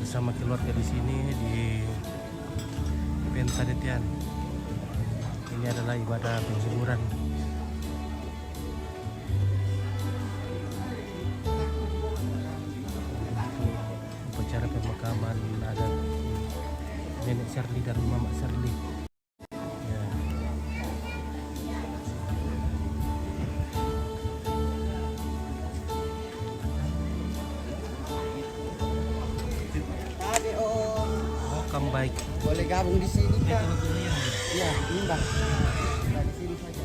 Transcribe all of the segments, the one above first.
bersama keluarga di sini di Pensadetian. Ini adalah ibadah penghiburan. Upacara pemakaman adat Nenek Sherly dan Mama Sherly. Ya. Welcome baik. Boleh gabung di sini kan? Iya, ini bang. Nah, di sini saja.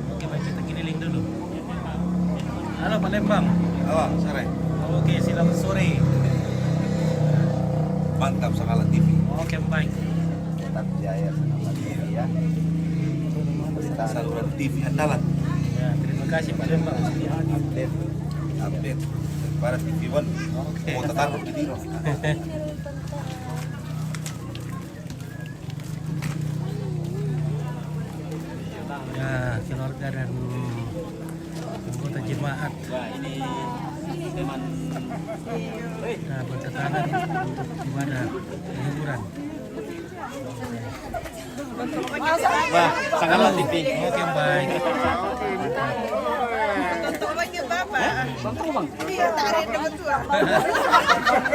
Oke, baik, kita keliling dulu. Halo Palembang. Oh, sore. Oke, selamat sore. Mantap Sakala TV. Oke, baik. Tetap jaya Sakala TV ya. Berita saluran TV andalan. Ya, terima kasih Palembang. Update para TV One. Oke. Mau tetap di Dino. Ya, keluarga dan anggota jemaat. Wah, ini teman Nah, berdatangan untuk ibadah hiburan. Wah, Sakala TV. Oke, baik.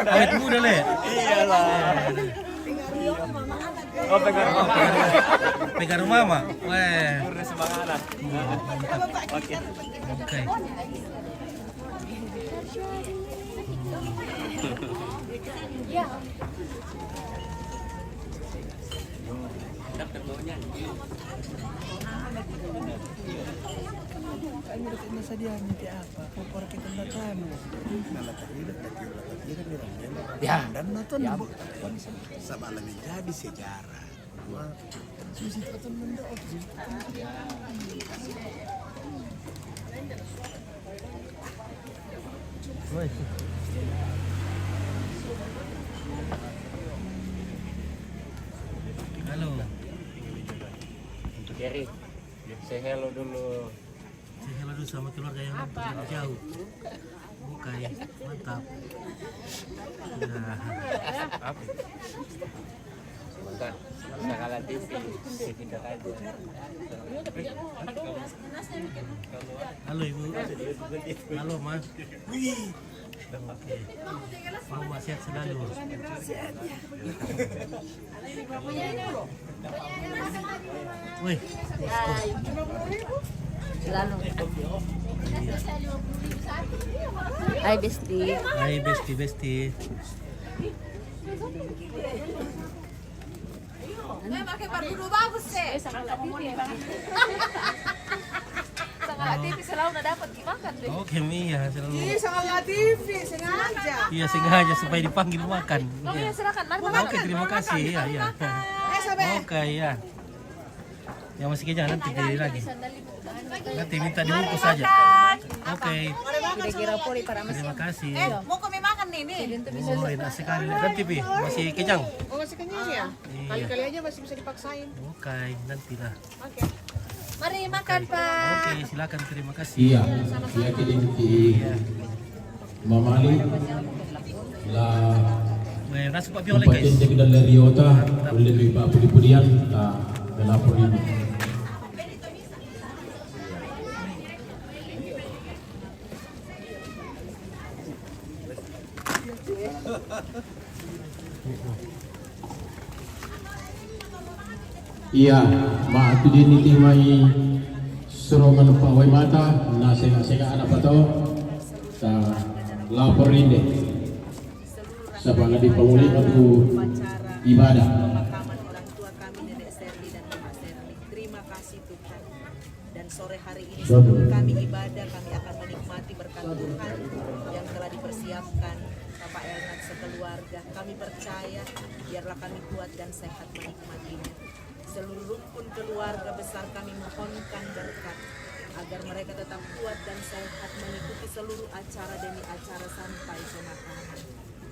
Awet muda le. Iyalah. Oh, pegang Pegang mama. Weh. Purna semangat. Oke. Oke. Dapat baunya. Masa dia nanti apa? Kompor kita datang. Ya. Dan nonton sama lagi jadi sejarah. Susi nonton mendoa. Woi. Halo. Jerry, say hello dulu. Saya hello dulu sama keluarga yang dari jauh. Oke, mantap. Nah, Sebentar. Sakala TV. Tidak aja. halo Ibu. Halo Mas. Oke. Mama sehat selalu. Woi, Selalu. Hai Besti. hai Besti. Pakai parfum bagus sih. Sakala TV selalu dapat dimakan deh. Oke, Mia selalu. Ih, Sakala TV sengaja. Iya, sengaja supaya dipanggil makan. Kamu Iya. yang silakan, mari Oke, terima kasih. Iya. Oke, ya. Yang masih kejang nanti jadi lagi. Nanti minta dibungkus saja. Oke, Kira-kira pori para terima kasih. Mau kami makan nih nih. Oh, enak sekali. Nanti Pi, masih kejang. Oh, masih kenyang ya? Iya. Kali-kali aja masih bisa dipaksain. Oke, nantilah. Oke. Mari makan, Pak. Oke, silakan. Terima kasih. Iya, dia di Mamali la Weh, nasi Pak Bioleh guys. Kabupaten Jakarta dari Riota lebih Pak Pudi-Pudian melapor ini. Iya, mak tu dia ni timai serongan pawai mata, nasi anak pato, ta lapor ini. Sabana di pemulih waktu ibadah. Pemakaman orang tua kami Nenek Sherly dan Mama Sherly. Terima kasih Tuhan. Dan sore hari ini sebelum kami ibadah, kami akan menikmati berkat Tuhan yang telah dipersiapkan Bapak Elnat sekeluarga. Kami percaya biarlah kami kuat dan sehat menikmatinya. Seluruh rukun keluarga besar kami mohonkan berkat agar mereka tetap kuat dan sehat mengikuti seluruh acara demi acara sampai pemakaman.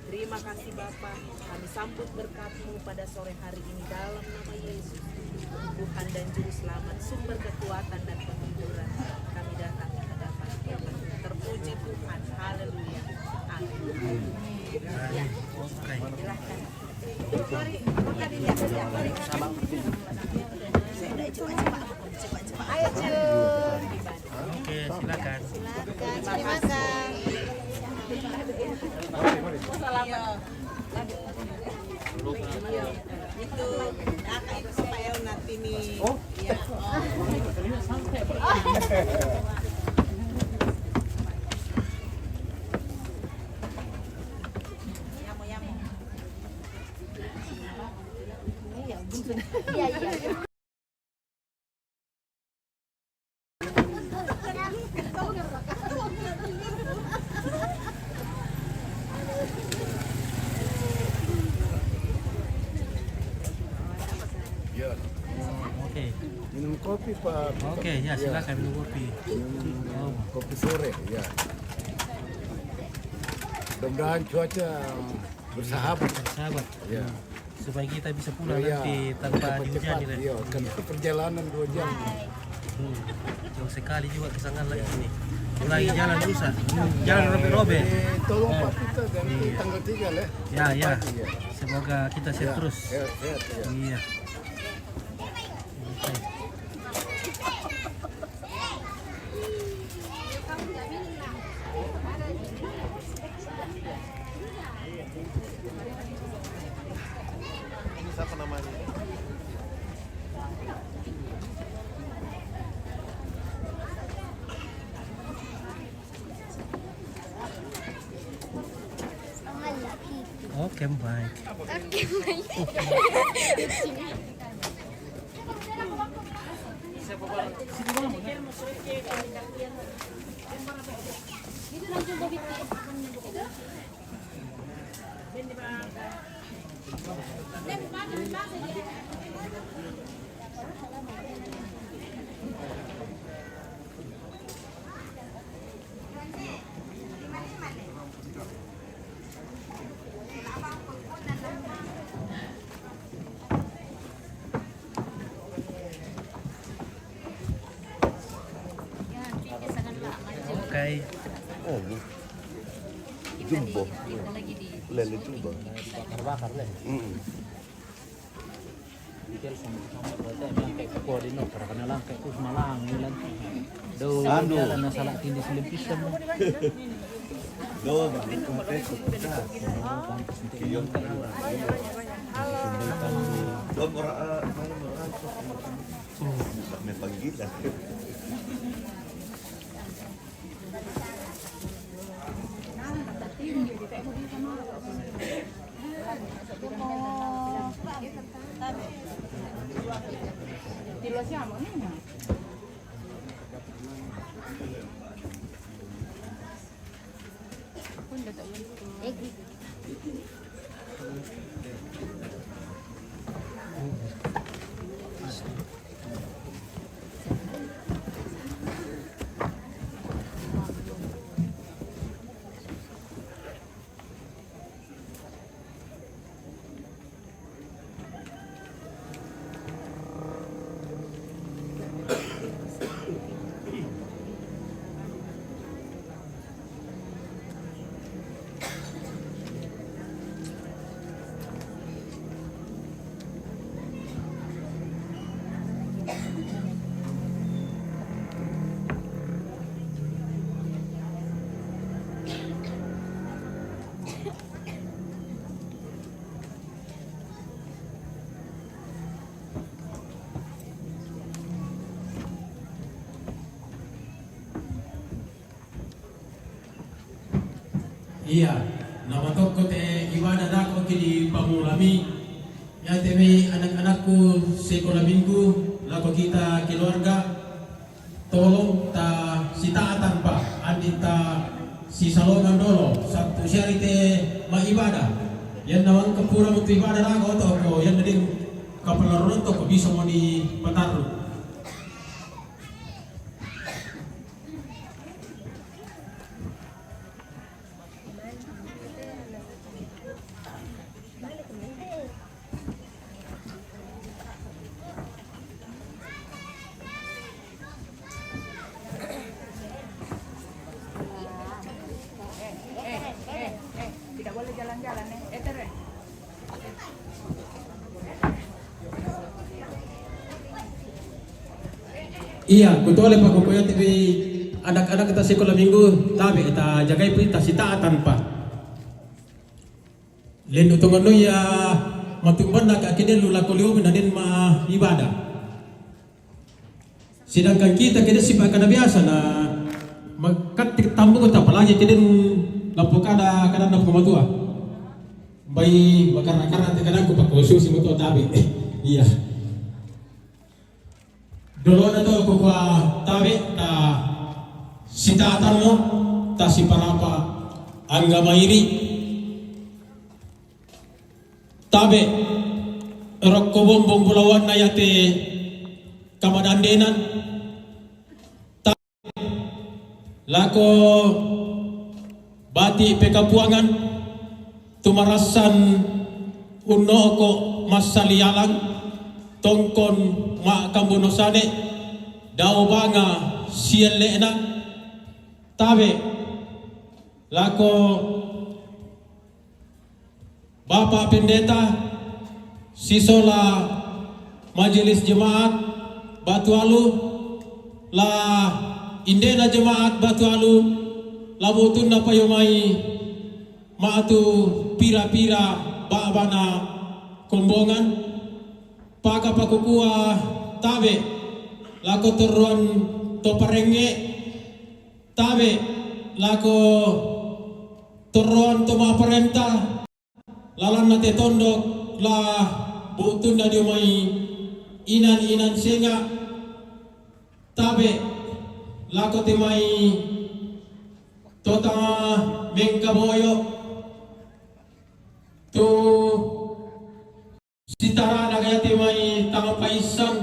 Terima kasih Bapa, kami sambut berkat-Mu pada sore hari ini dalam nama Yesus, Tuhan dan Juru Selamat, sumber kekuatan dan penghiburan. Kami datang ke hadapan Tuhan. Terpuji Tuhan, haleluya, amin. Ya, silahkan. Mari, makan ini aja. Mari makan. Coba. Ayo, Jun. Oke, silakan. Terima kasih. Itu itu supaya nanti nih. Ya. Oke. Minum kopi Pak. Oke, ya silakan minum kopi. Oh, Kopi sore, ya. Mudah-mudahan cuaca bersahabat. sahabat. Ya. Supaya kita bisa pulang Iya, nanti tanpa cepat-cepat, dihujani. iya, kan itu perjalanan 2 jam. Jauh sekali juga ke sana lagi ini. Lagi jalan rusak. Jalan robek-robek. Tolong Pak kita ganti tanggal 3 lah. Ya, ya. Iya. Semoga kita sehat Ya, terus. sehat, ya. Iya. Oke. Ini siapa namanya? Oke, baik. Oke. Oh, jumbo. Lele jumbo. Bakar-bakar lah. Detail sama berarti emang kayak koordinator karena lang kayak kus malang nilan. Do jalan na salah tindi silim pisam. Do, kumates kita. Kiyong Do, may panggilan. Iya, nama toko te ibadah dako kini pamulami. Ya temi anak-anakku sekolah minggu, lako kita keluarga. Tolong ta si taatan pa, andi ta si salongan dolo. Sabtu siari te maibadah. Yan nawang kapura mo ibadah dako toko. Yan nading kapalaron toko bisa mo ni pataru. Iya, kutuale pa kukuya TV anak-anak kita sekolah minggu tabi kita jagai perintah sita tanpa. Len utungan ya matumban nak akide lula kuliu menaden ma ibadah. Sedangkan kita kede sibuk kana biasa na makat tambung ta apalagi kede lampu kada na pematua. Bai bakar-bakar kadang ku pak khusus mutu tabi. Iya. Dulu na to ko tabi ta sitatan mo ta si parapa angga mairi tabe rokko bombong bulawan na yate kamadandenan tabe lako bati pekapuangan tumarasan uno ko masalialang tongkon ma kambunosane daw banga sielle na tabe lako Bapak Pendeta Sisola Majelis Jemaat Batualu la indena Jemaat Batualu labutun na payumai maatu pira-pira babana kombongan paka pakukua tabe lako turuan toparenge tabe lako turuan toma perintah lalan nate tondok la butun na diumay inan singa tabe lako timay tota mengkaboyo tu sitara na kaya timay tangapaisan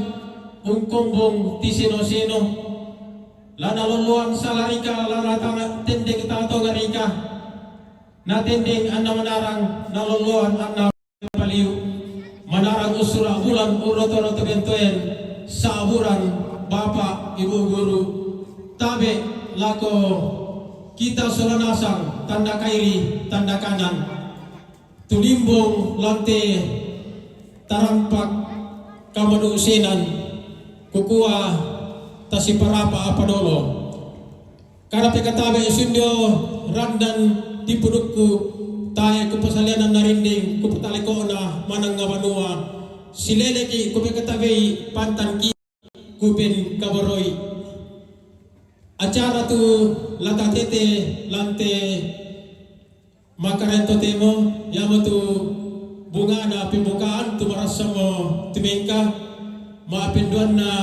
ungkumbong ti sino-sino lana luluan sa larika lana tendeng tato garika natendeng anda menarang naluluan anda paliu menarang usura bulan uroto-roto bentoen saburan bapak ibu guru tabe lako kita solanasang tanda kairi tanda kanan tulimbong lante tarampak kamadusinan kukua tasiparapa apa dolo karena pekatabe isundio randan dipudukku tahe kupasalianan narinding kupataleko na manang ngabanua sileleki kupekatabe pantan ki kupin kabaroi acara tu latatete lante makarento temo yamatu bunga na pembukaan tu merasa mo tumengka maapinduan na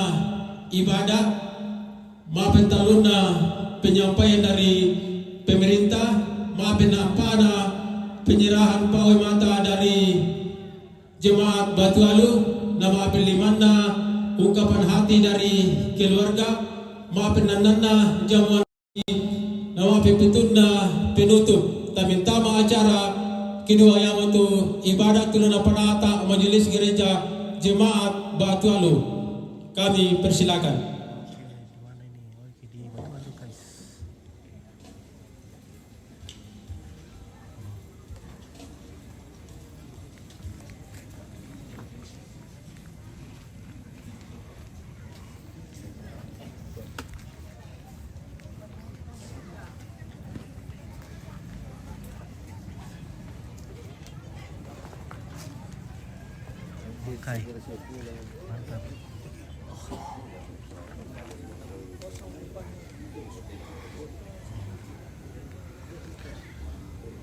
ibadah maapin talun na penyampaian dari pemerintah maapin apa na penyerahan pawai mata dari jemaat Batualu na maapin liman na ungkapan hati dari keluarga maapin nanana jamuan na maapin pitun na penutup tamintama acara kedua yang untuk ibadah tuluna penata majelis gereja jemaat Batualu kami persilakan. Okay. Mantap.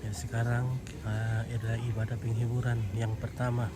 Ya, sekarang ada ibadah penghiburan yang pertama.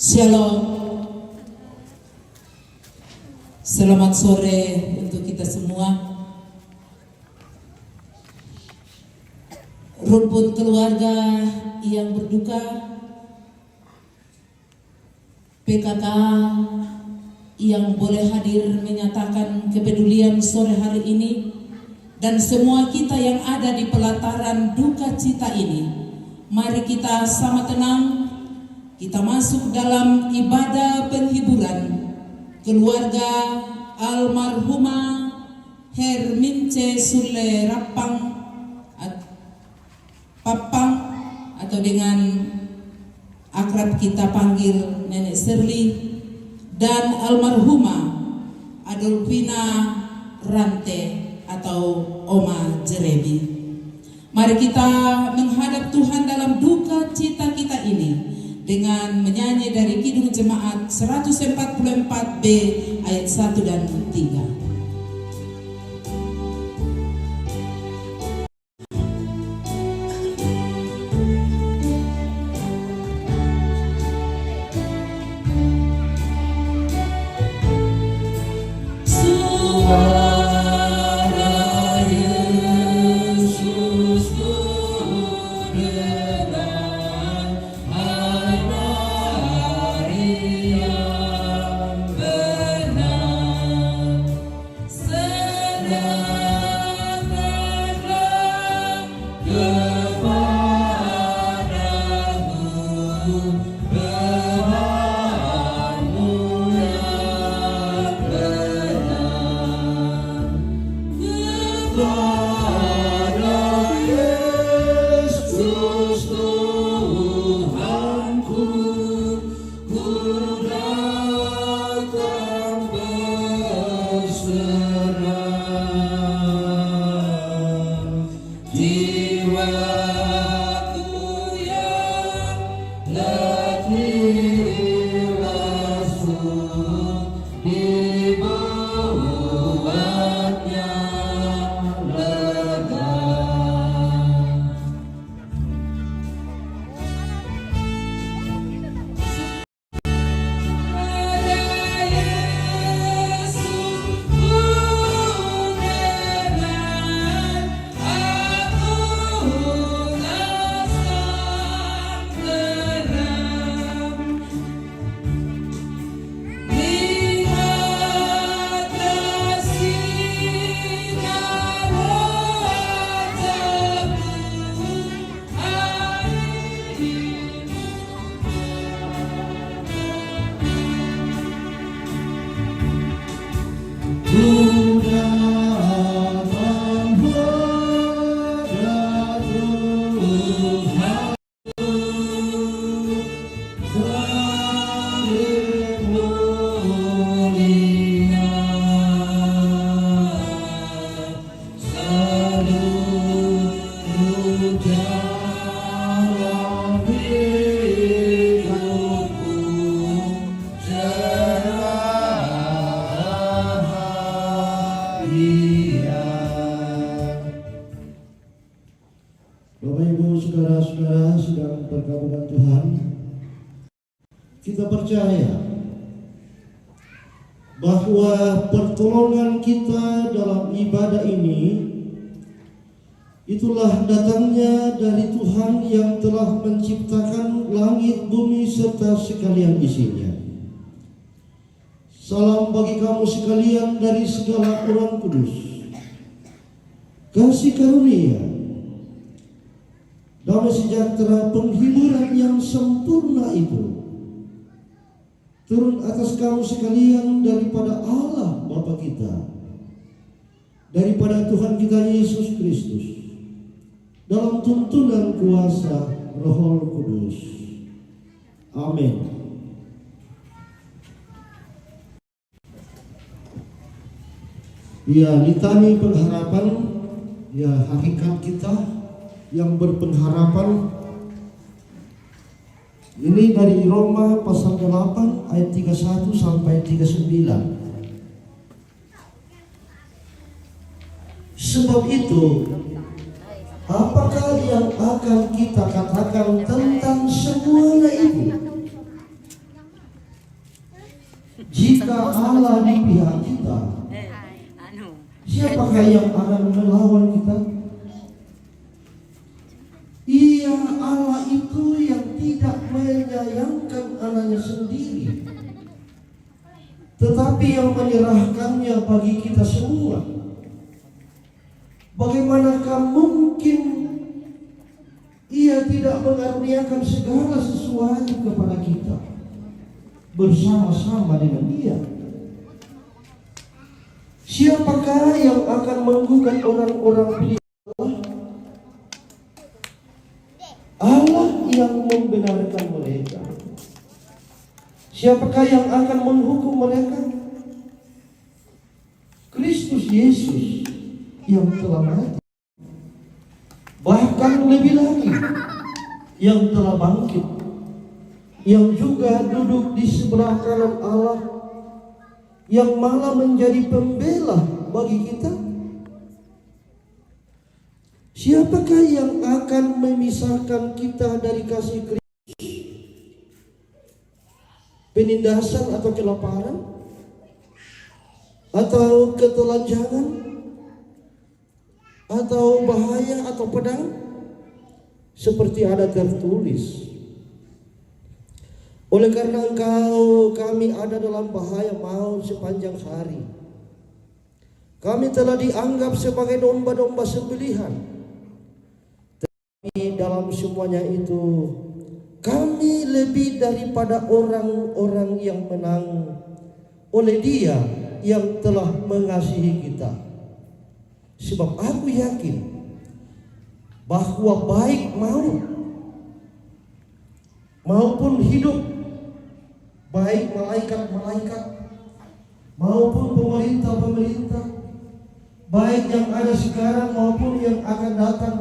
Shalom. Selamat sore untuk kita semua. Rumpun keluarga yang berduka, PKK yang boleh hadir menyatakan kepedulian sore hari ini, dan semua kita yang ada di pelataran duka cita ini, mari kita sama tenang, kita masuk dalam ibadah penghiburan keluarga almarhumah Hermince Sule Rapang Papang, atau dengan akrab kita panggil Nenek Serli, dan almarhumah Adolfina Rante atau Oma Jerebi. Mari kita menghadap Tuhan dalam duka cita kita ini dengan menyanyi dari Kidung Jemaat 144B ayat 1 dan 3. Bapak Ibu saudara-saudara sedang bergabungan Tuhan, kita percaya bahwa pertolongan kita dalam ibadah ini itulah datangnya dari Tuhan yang telah menciptakan langit, bumi, serta sekalian isinya. Salam bagi kamu sekalian dari segala orang kudus. Kasih karunia, damai sejahtera, penghiburan yang sempurna itu turun atas kamu sekalian daripada Allah Bapa kita, daripada Tuhan kita Yesus Kristus, dalam tuntunan kuasa Roh Kudus. Amin. Ya, litani pengharapan, ya hakikat kita yang berpengharapan. Ini dari Roma pasal 8 ayat 31 sampai 39. Sebab itu, apakah yang akan kita katakan tentang semuanya itu? jika Allah di pihak kita, siapakah yang akan melawan kita? Ia Allah itu yang tidak menyayangkan anaknya sendiri, tetapi yang menyerahkannya bagi kita semua. Bagaimanakah mungkin Ia tidak mengaruniakan segala sesuatu kepada kita bersama-sama dengan Dia? Siapakah yang akan menggugat orang-orang pilihan Allah? Allah yang membenarkan mereka. Siapakah yang akan menghukum mereka? Kristus Yesus yang telah mati, bahkan lebih lagi yang telah bangkit, yang juga duduk di sebelah kanan Allah, yang malah menjadi pembela bagi kita. Siapakah yang akan memisahkan kita dari kasih Kristus? Penindasan atau kelaparan? Atau ketelanjangan? Atau bahaya atau pedang? Seperti ada tertulis, oleh karena engkau kami ada dalam bahaya maut sepanjang hari. Kami telah dianggap sebagai domba-domba sembelihan. Tetapi dalam semuanya itu kami lebih daripada orang-orang yang menang oleh Dia yang telah mengasihi kita. Sebab aku yakin bahwa baik maut maupun hidup, baik malaikat-malaikat maupun pemerintah-pemerintah, baik yang ada sekarang maupun yang akan datang,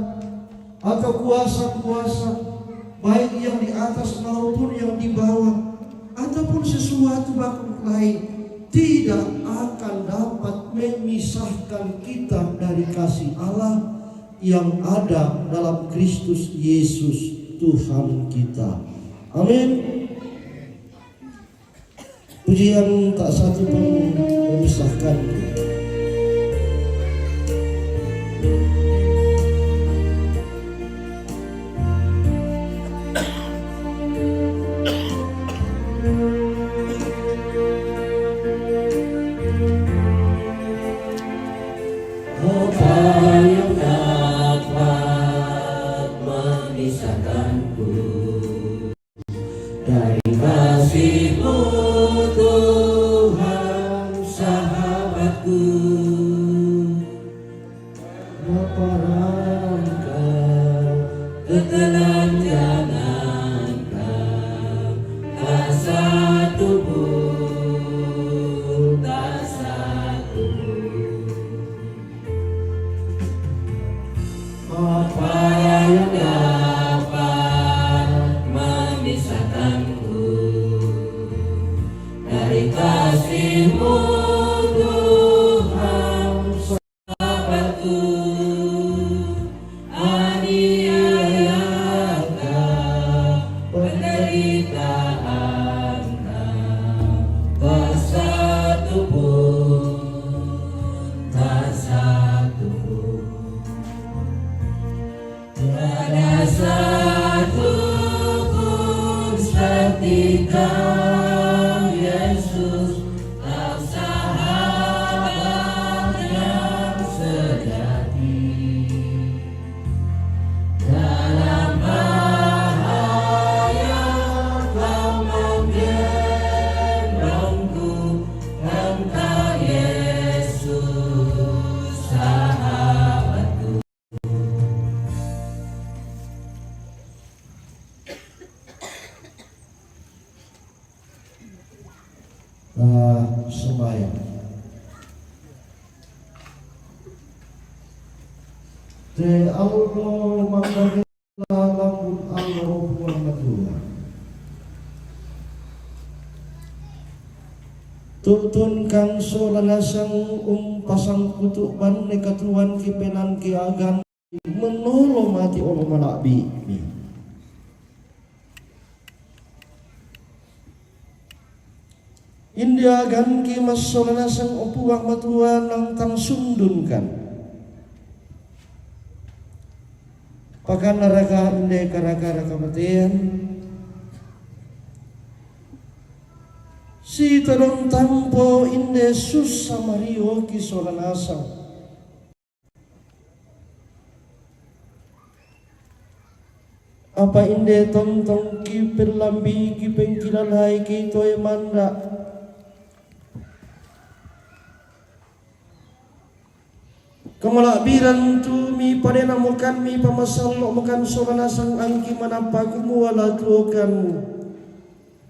atau kuasa-kuasa, baik yang di atas maupun yang di bawah, ataupun sesuatu makhluk lain, tidak akan dapat memisahkan kita dari kasih Allah yang ada dalam Kristus Yesus Tuhan kita. Amin. Pujian tak satu pun memisahkan. Sembahyang. Te Allah magdalena lamun Allah Muhammadullah. Tutun kang solanasang pasang kutuk ban nekatuan kipenan kiagan menolo mati Allah malabi. India ganki masolana sang opuang matua nang tang sundunkan. Pakan naraka inde karaka kamatian. Si tadong tampo inde susah mario kisolana sang. Apa inde tontong ki perlambi ki pengkilalai ki toy manda. Kemalakbiran tu mi padena mukan mi pamasalok mukan sorana sang angki manapa kumuala tuokan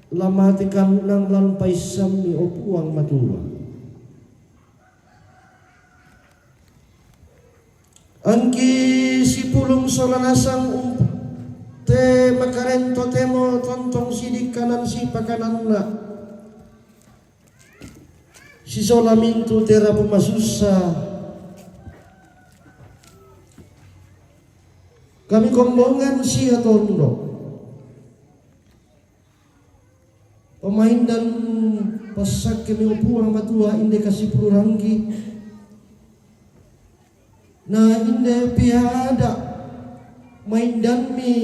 lamatikan nang lampai sami opuang matua. Angki si pulung sorana sang te makarento temo tontong sidik kanan si pakanan na. Si solamintu tera pemasusa. Kami kombongan si hatondo. Pemain dan pasak kami upuang matua inde kasih puranggi. Nah inde piada main dan mi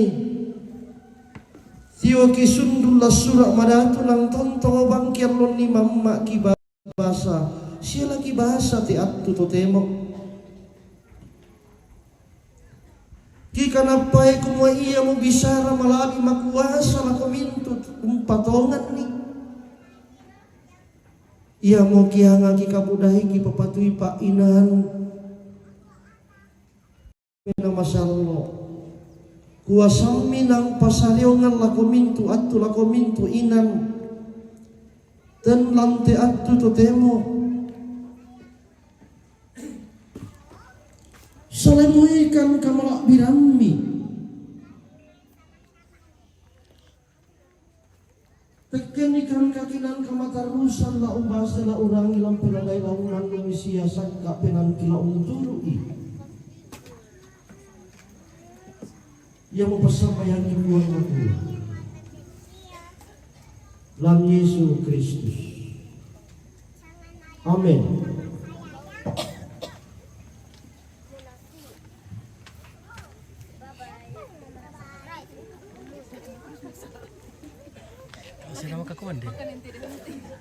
Tio kisundul surak madatu nang tontong bangkir lon ni mamma ki bahasa. Sila ki bahasa ti attu to temo. Ki kanapai kumwa iya mo bisara malabi makuasa na komintut umpatongan ni. Iya mo kianga ki kabudahi ki papatui pa inan. Pena masallo. Kuasami nang pasaliongan la komintu attu la komintu inan. Dan lante attu to temo. Salemuikan kamalak birami. Tekan ikan kakinan kamatarusan la ubas la urangi lampelagay launan lumisia sakka penan kila unturui. Yang mempersampaikan kebuang matua. Dalam Yesus Kristus. Amin.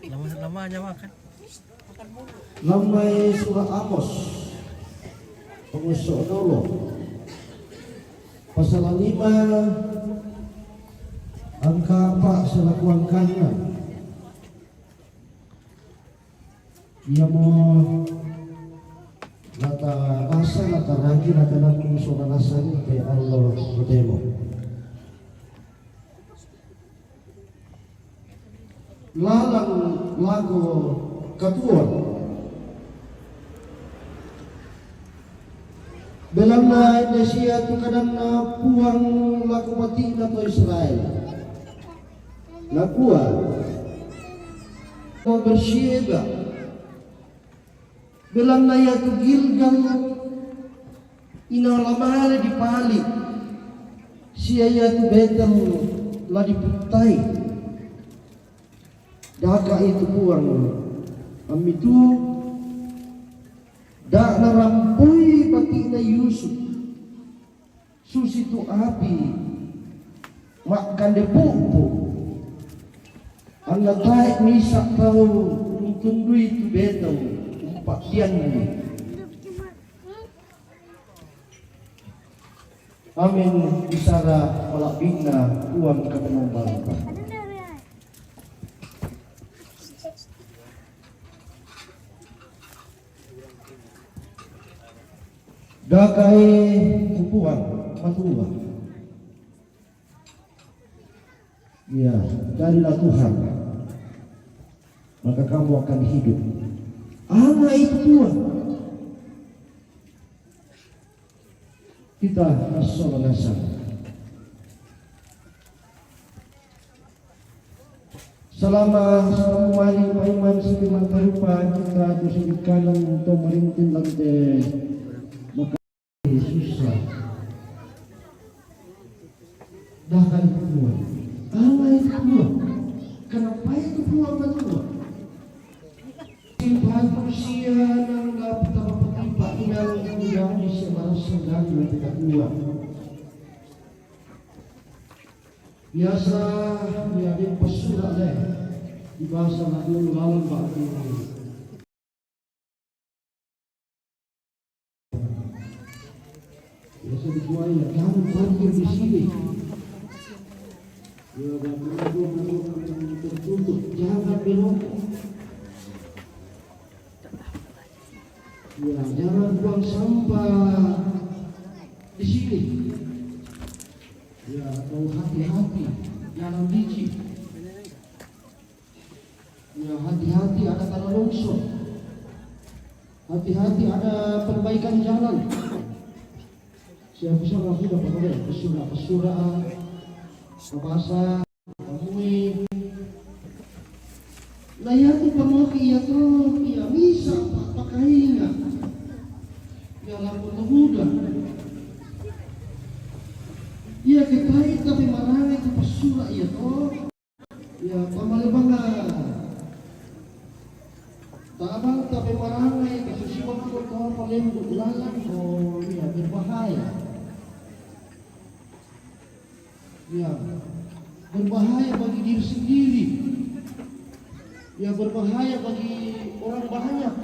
Lama-lamanya makan. Lamai surat Amos pengusuk dulu pasal 5 angka 4 selaku angkanya. Ia mau lata asa lata ragi lata laku surat nasani ke Allah berdemo. Lalang lagu kedua Belanda Indonesia tu kadang puang lagu mati atau Israel Nakua mau bersiaga Belanda ya tu Gilgal ina lamare di pali sia tu betel la diputai. Daka itu puang kami itu dak narampui pati na Yusuf susi tu api makan de pupu anak baik misak tahu tundui itu betul umpak tiang ini. Amin isara malak bina uang kemenang bangka. Dakai upuan matua. Ya, darilah Tuhan. Maka kamu akan hidup. Anak itu Tuhan. Kita as-salat. Selama hari paiman sikiman tarupa kita tusikan untuk merintin lantai. Susah. Bahkan Tuhan. Allah itu Tuhan. Kenapa itu Tuhan betul? hati kita kuat. Biasa dia ada pesurat deh di bahasa lagu lawan Pak ini. Biasa dijual ya, jangan parkir di sini. Ya, tertutup, jangan belok. Ya, jangan buang sampah di sini. Ya, atau hati-hati, jangan licin. Ya, hati-hati ada tanah longsor. Hati-hati ada perbaikan jalan. Siapa sudah pakai pesura, bahasa, kamui. Layati pamaki ya tuh, ya bisa pakainya. Ya lampun muda. Ya kita tapi marane itu pesura ya toh. Ya pamale bangga. Tabang tapi marane kesusiwan ko to paling bulalan ko ya berbahaya. Ya berbahaya bagi diri sendiri. Ya berbahaya bagi orang banyak.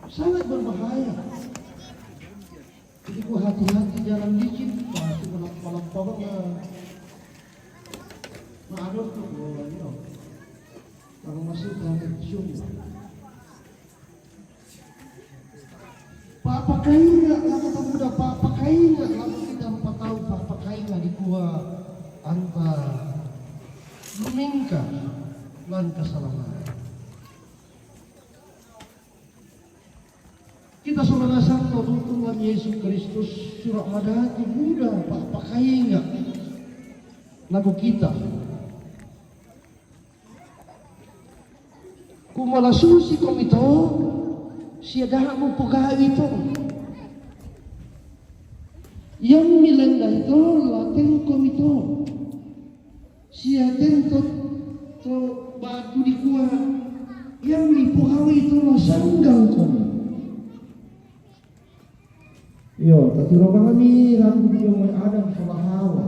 Sangat berbahaya. Jadi ku hati-hati jalan licin. Pasti malam pawang na adot ko ya. Kalau masuk ke sumur. Pak pakai enggak lama pemuda Pak pakai enggak lama kita 4 tahun Pak pakai enggak di gua anta meningkat lan keselamatan. Kita saudara sangka Tuhan Yesus Kristus surah madati muda Pak pakai enggak lagu kita. Kumala susi komito siya mo pagkain ito. Yang milenda ito latin komito siya tento to batu di kuah yang dipukawi itu masanggang ko. Yo, tatiro kami rambut yung may Adam sa Hawa.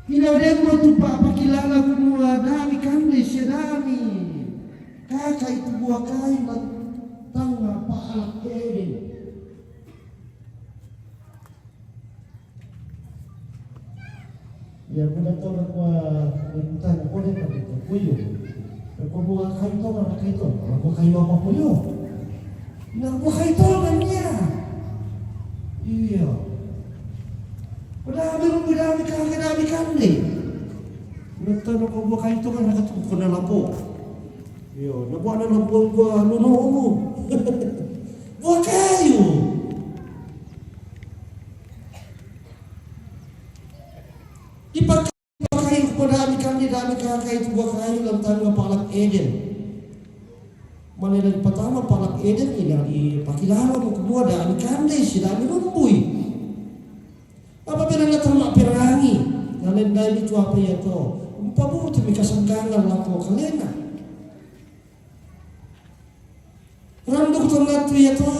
Hinadem mo ito papakilala ko mga dami kami siya dami. Kakak itu buah kain tangga pahalak Eden. Ya mula to na kwa nagpunta na ko din na puyo. Ako buah kain to na kain to. Ako kain apa puyo. Na buah kain to na niya. Iya. Padami kami kandi. Nagtanong ko buah kain to na nakatungkol ko na lapo. Yo, nabuha na lang buang gua lunoo mo. Buha kayo. Ipagkain ko dami kakay itu buha kayo lang tayo nga palak Eden. Manilang patama palak Eden ini ipakilala mo kumuha dami kanday si dami lumboy. Apabila natama pirangi, nalendai itu apa ya to? Umpabuti may kasanggangan lang po kalena. Randok to natu ya to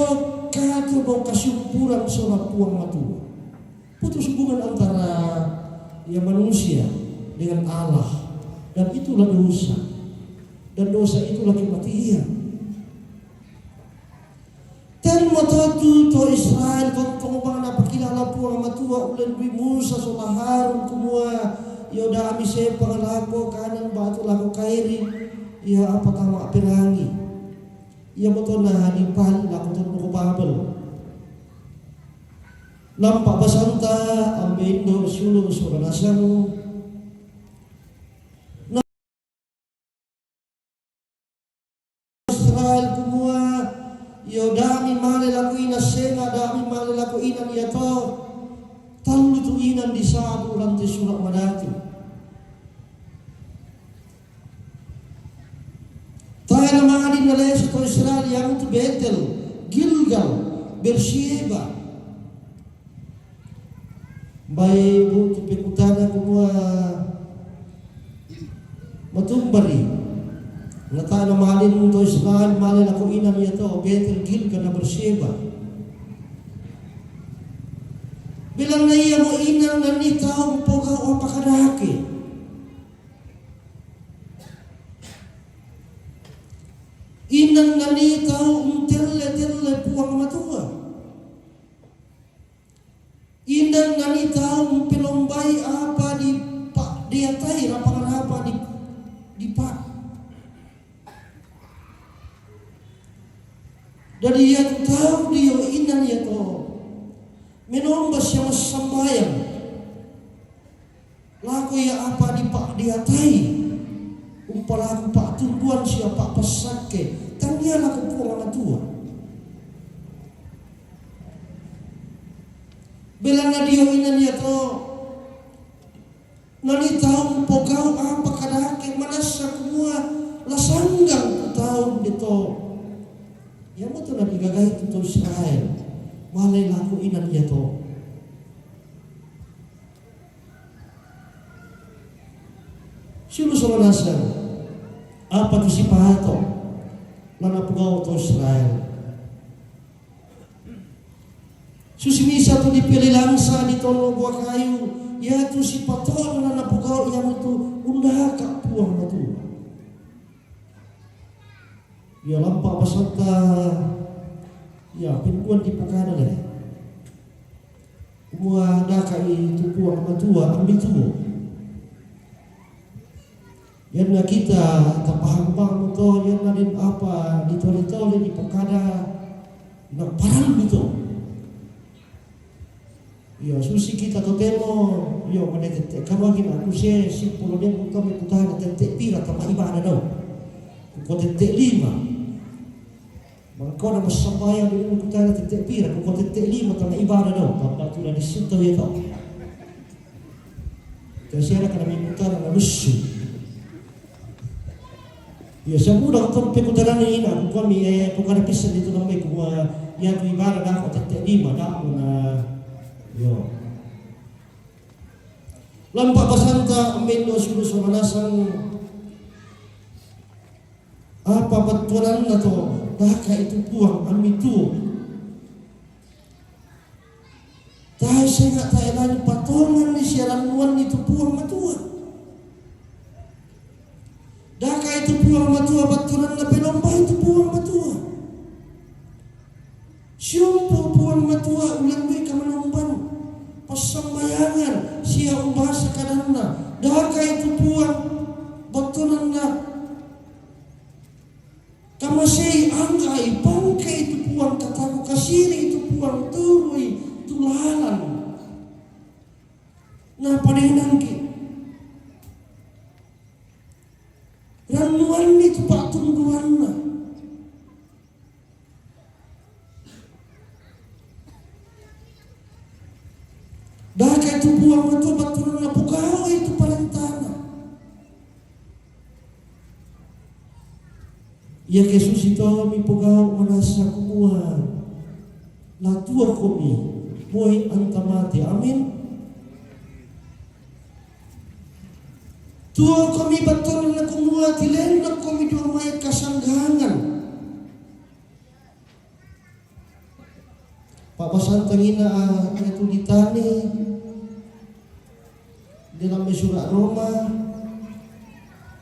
kato bau kasyukuran seorang puang matua. Putus hubungan antara ya manusia dengan Allah dan itulah dosa. Dan dosa itulah kematian. Dan matatu to Israel kung pangubangan napakilala puang matua ulan bi Musa so Harun kumua yoda ami se pangalako kanan batu lako kairi ya apa tama pirangi. Ia betul na hanipan lakukan buku Babel. Nampak basanta ambil do sulu surah nasamu. Israel kumua yo dami male lakuin asena dami male lakuin ya to. Tahu itu inan di satu lantai surah madatu. Tayo naman din nalaya sa Israel yang itu Betel, Gilgal, Beersheba. Bay buto pikutana kumua matumbari. Nata naman din to Israel malin ako inan niya to Betel, Gilgal na Beersheba. Bilang na iya mo inang na ni taong pogaw apa kadake. Inang na ni taong tele puang matua. Inang na ni taong pilombay apa di pak diatai rapang apa di pak. Dari ia tahu dia inang ya to. Menombas yang sambayang. Laku ya apa di pak diatai. Umpalaku pak tungguan siapa pasake. Tanya laku puang tua. Bilang na dia inan ya to. Nani tahu pokau apa kadake manasa kumua lasanggang tahu dito. Ya mo to na bigagay to Israel. Malay laku inan ya to. Sino sa manasa? Apa to si pahato? Lanapugaw to Israel. Susimisa to dipilih langsa di tono buah kayu. Ya tu si patol na napugaw yang tu undah ka puang na tu. Ya lampa pasata. Ya pinkuan di pakana le. Mua daka itu puang na tua ambil tu. Yang na kita tapahang bang to yang na din apa di tole di pakada na parang gitu. Ya susi kita totemo yo manete kamu lagi aku se simpul dia bukan mekutana tete pira tama ibadah dau ko tete 5 mangko na masambaya dia mekutana tete pira ko tete 5 tama ibadah dau tama tu na disinto ya tau kasi ana kana mekutana na lusu ya samuda to pekutana ni ina ko mi ko kana pisa dito na may ko ya tu ibadah da ko tete 5 da na yo. Lampak pasanta amendo sudu samanasang apa baturan na to daka itu puang amitu. Tahu saya nggak tahu lagi patongan ni siaran itu puang matua. Daka itu puang matua baturan na pelomba itu puang matua. Siapa puang matua ulang gue kamanumban. Pasambayangan siya umbasa kadanna daka itu puang batunanna kamasay angay bangka itu puang kataku kasiri itu puang turui tulalan na paninangki ranuan itu patungguanna. Daka itu buang itu baturan na pugaw itu parantana. Ya Jesus itu mi pugaw manasa kumua. Latua kami moy antamati. Amin. Tua kami baturan na kumua tilendak kami dumay kasanggangan. Papasantangina itu ditani dalam surat Roma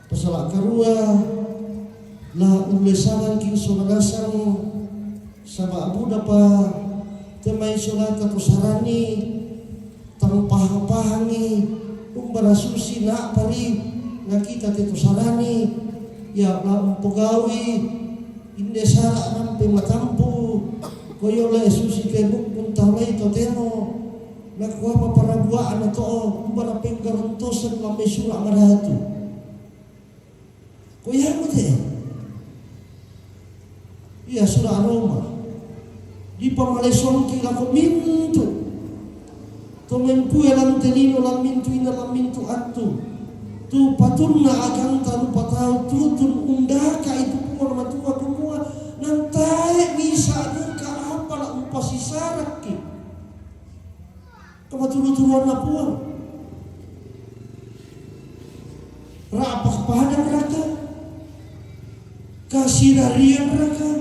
pasal karua la ulesanan king somanasang sama abu dapa temai surat atau sarani tampah-pahangi umbara susi na pari nakita tetu sarani ya la umpogawi inde sara nampe matampu koyo le susi ke bukun tawai totemo nakuha maparaguaan na to kubala penggarantosan lamay sura maratu kuya mo te iya sura Roma di pamaleson kila ko mintu to mempuya lang telino lang mintu ina lang mintu atu tu patunna agang talu patau tutun undaka itu pun matua kumua nantai bisa duka apa la umpasisarak ki kamatulu-tuluan na puang. Rapak padang raka. Kasirarian raka.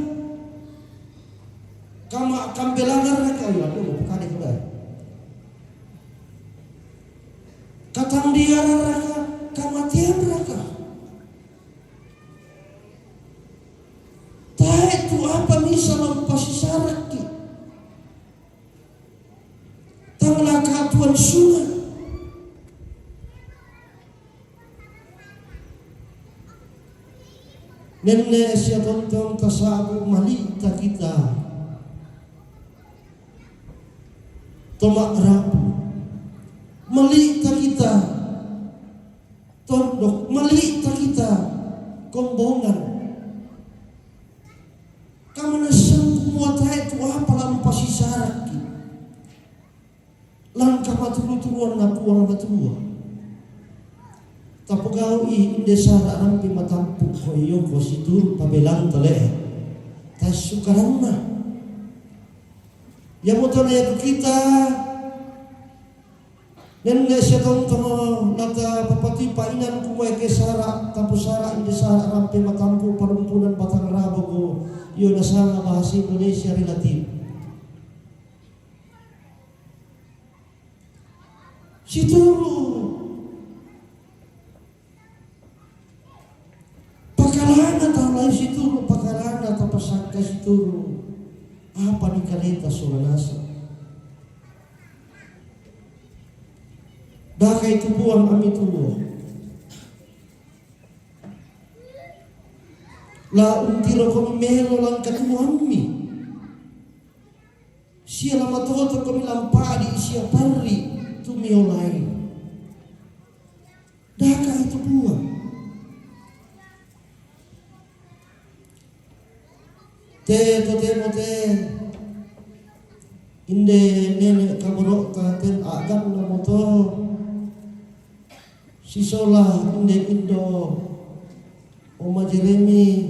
Kama kambelangan raka. Ayo, bukan itu dah. Pandiara raka kamatian raka. Tahe tu apa misa mampasisaraki. Tangla katuan sungai. Nene siya tontong tasabu malita kita. Tomak rabu. Malita kita. Tondok. Malita kita. Kombongan. Kamu nasang kumuatay tu apa lampasi saraki. Langkah matulu-tuluan na puang matua. Tapagaw inde sara rampi matampu ko iyo ko situr pabelang tale. Tas sukaran na. Yamutan na kita. Dan siya tontong nata papati painan kumuay ke sara tapos sara inde sara rampi matampu parumpunan batang rabo ko iyo nasanga bahasa Indonesia relatif. Situru pakalana tahu situru pakalana tapos sangka situru apa di kaleta sulanasa. Daka itu buang ami tubuh. La untiro kami melo lang katuami. Siya lama toto kami lampadi siya pari tumiolai. Daka itu buang. Te inde nene kaborok katen agam na moto sisola inde indo Oma Jeremy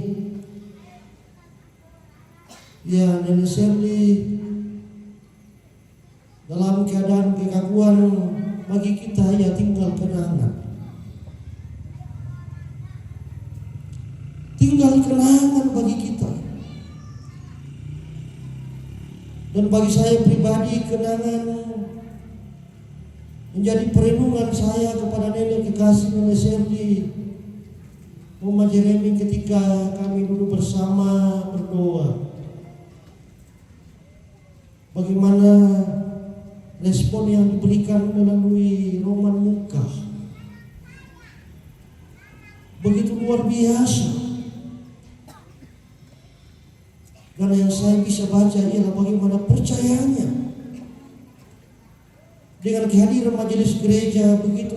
ya nene Shirley dalam keadaan kekaguan bagi kita ya tinggal kenangan. Tinggal kenangan bagi kita. Dan bagi saya pribadi kenangan menjadi perlindungan saya kepada nenek kekasih nenek Shirley Oma Jeremy ketika kami dulu bersama berdoa. Bagaimana respon yang diberikan melalui roman muka begitu luar biasa. Dan yang saya bisa baca ialah bagaimana percayanya dengan kehadiran majelis gereja begitu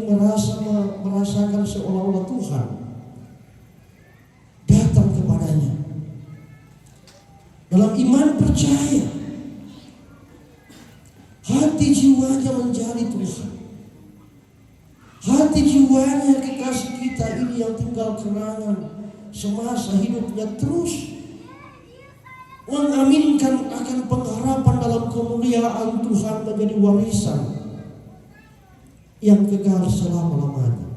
merasakan seolah-olah Tuhan datang kepadanya. Dalam iman percaya, hati jiwanya mencari Tuhan. Hati jiwanya kekasih kita ini yang tinggal kenangan semasa hidupnya terus mengaminkan akan pengharapan dalam kemuliaan Tuhan menjadi warisan yang kekal selama-lamanya.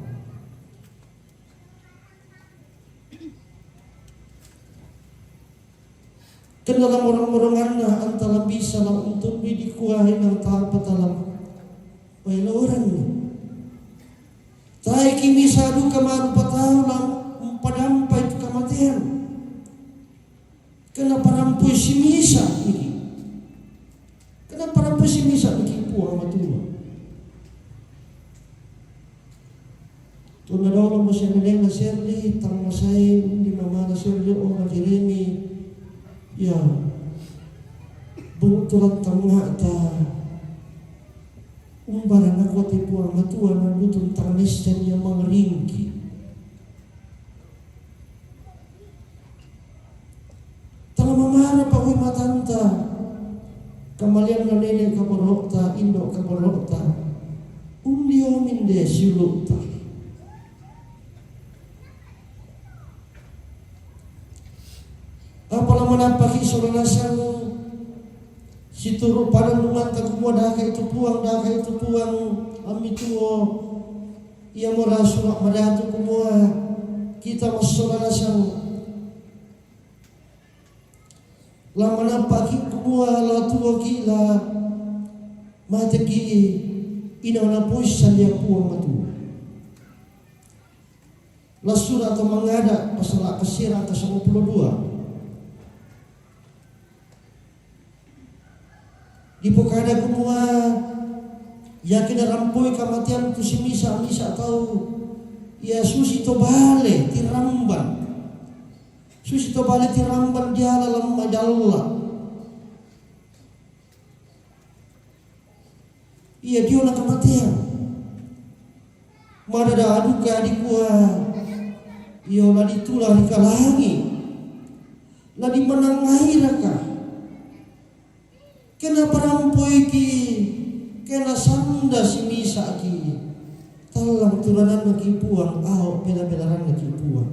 Kan dalam orang-orangana antara bisa lah untuk dikuahi ng tao patalam pailoran ni. Tayo kimisado kamaru patao lang padampay itu kamatian. Kenapa rampu si misa ini? Kenapa rampu si misa ini puang matua? Tuna daw mo siya nileng na Shirley, tang masay, hindi mama na Shirley o na Jeremy. Ya, butulat tangga ta umbaran ako ti puang matua na butong tanis dan yang mengeringki. Mamara pa uy matanta kamalian na nene kaborokta indo kaborokta undio minde silukta apalah menapaki soranasang situru panandungan takumua daka itu puang ami tuo ia mora surak madatu kumua kita mas soranasang lama napaki kumua la tuwa kila mataki ina na push sandia puang matu Lasura atau mengada pasal kesira ke 92. Di pokada kumua yakin rampoi kamatian tu si misa tahu ya susi to bale tiramban. Susi to bale tiramban dia dalam majalla. Iya dia nak kematian. Madada aduka di kuah. Iyo la ditulah dikalangi. La dimenangai raka. Kena parampoi ki. Kena sanda si misa ki. Talang tulanan lagi puang. Ahok bela-belaran lagi puang.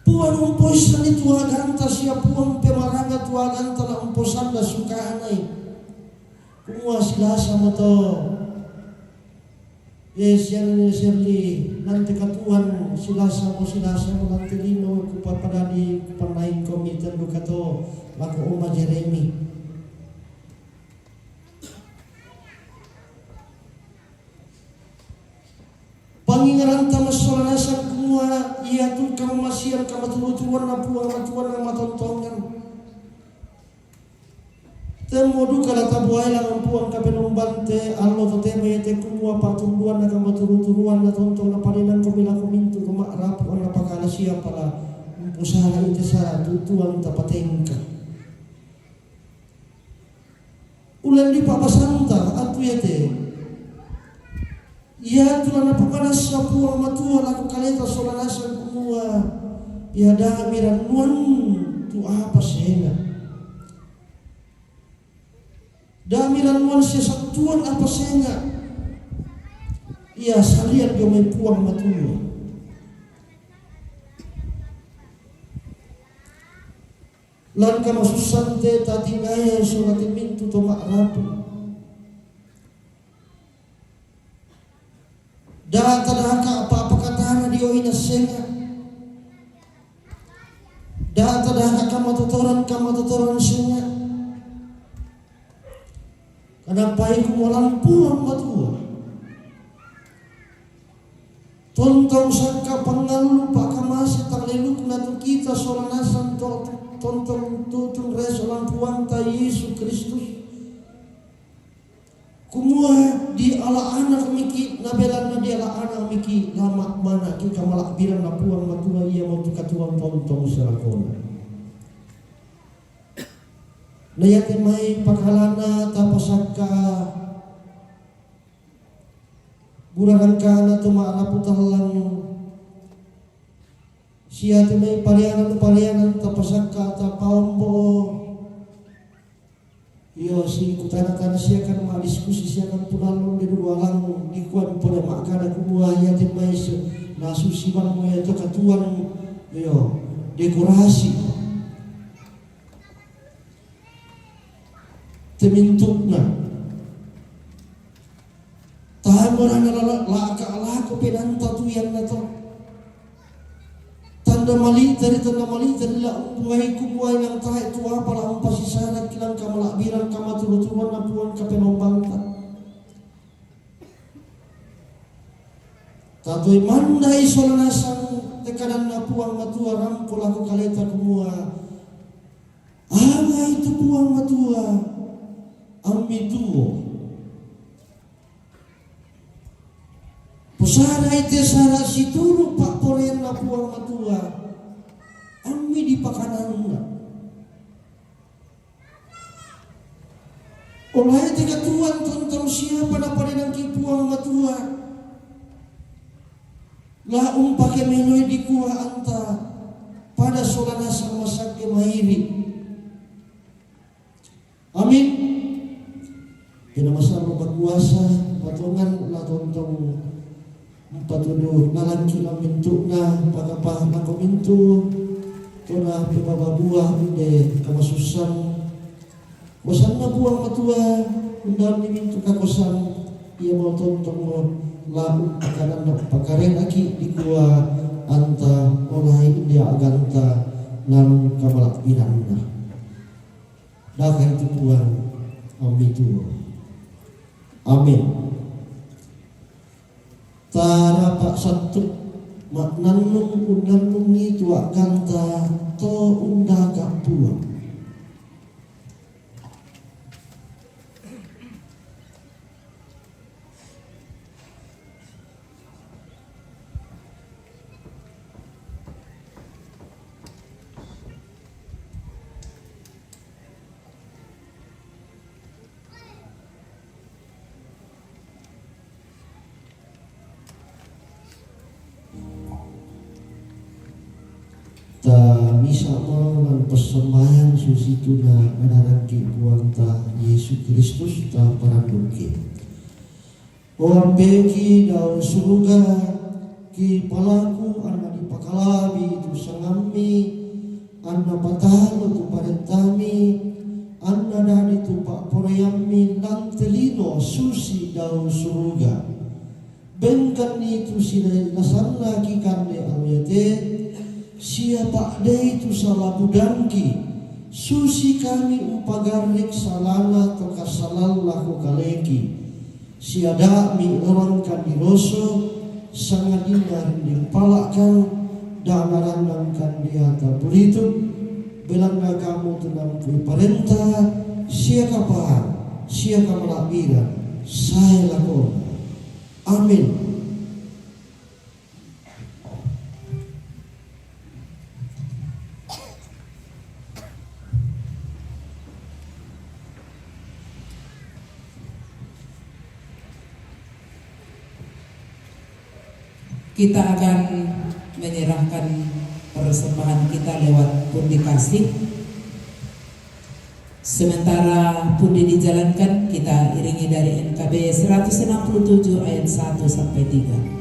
Puang umposan itu aganta siya puang pemaranga tu aganta la umposan da suka anay. Kumua silasa mo to. Yes, yan Shirley. Nanti katuan silasa mo nanti lino kupapadani kupanain komitan luka to. Lako Uma Jeremy. Pangingaran tamas solanasan kumua iya tu kamasian kamatulutuan na puang matuan na matontongan. Temo duka la tabuai la ngampuang ka penumbante allo to tema yete kumua patunduan na kamatulutuan na tontong na parinan komila komintu kumakrap ang napakala siya para usaha ite sa tutuan tapatengka. Ulan di papasanta atu yete. Ia tulah napapanas sa puang matua laku kaleta solanasan kumua. Ia damiran nuan tu apa sena. Damiran nuan siya satuan apa sena. Ia salian gomay puang matua. Lan kamasusante tatingaya solatin mintu to makrapu. Data dahaka apa katana dio ina senga. Data dahaka kamatotoran senga. Kenapa iku molan puang matua. Tontong sangka pangalu pakamasi tangleluk natu kita solanasan tontong tutun resolan puang ta Yesus Kristus. Kumua di ala anak miki nabelan na di ala anak miki lama mana kita malakbiran na puang matua ia mau tukatuang tontong serakona. Nayatin may paghalana tapasaka burangan ka na tumaaraputalang siya may palianan tapasaka tapawambo. Iyo si kutana-tana siya kan madiskusi siya kan punalong di duwalang dikuan pada makana kumua yatin may nasusiman mo ito katuan iyo dekorasi temintuk na tahamoran na laka-alako pinanta tuyan na to tanda mali dari la umpuay kumuay ng tahay tuwa para ang pasisanat kilang kamalakbiran kamatulutuan na puwan kapenombangta tatoy manday solanasang tekanan na puwang matua rampol ako kaleta kumua ama itu puwang matua ang mituo pusara ite sara situro pak poren na puang matua ammi di pakananna olay tiga tuan tontong siapa na parinang kipuang matua la umpake menoy di kuha anta pada solanasang masake mahiri amin kinamasal magkuasa patungan la tontong patuduh nalanki na mintu na pagapah na komintu tuna pipababuah ide kamasusan kosan na buang matua undang ni mintu kakosan ia mau tontong mo labu pakanan na pakaren aki di kuah anta olay india aganta nan kamalakbinan na dakay itu buang Amin Tuhan. Amin. Tara pak satu maknanung undanung itu akan to undaga buang. Ta misa lan persembahan susi tuna menaraki buang ta Yesus Kristus ta paranduki. Orang beki daun surga ki palaku anna dipakalabi itu sangami anna patalo tu parentami anna dani tu pak porayami lan telino susi daun surga. Bengkan itu sila nasana ki kande aluyate. Siapa deh itu salah budangki susi kami upagarik salana toka salal laku kaleki siada mi orang kandiroso sangat indah dipalakan dan merandangkan di atas beritu belanda kamu tenang perintah siapa paham siapa melapiran saya lakukan. Amin. Kita akan menyerahkan persembahan kita lewat pundi kasih. Sementara pundi dijalankan, kita iringi dari NKB 167 ayat 1 sampai 3.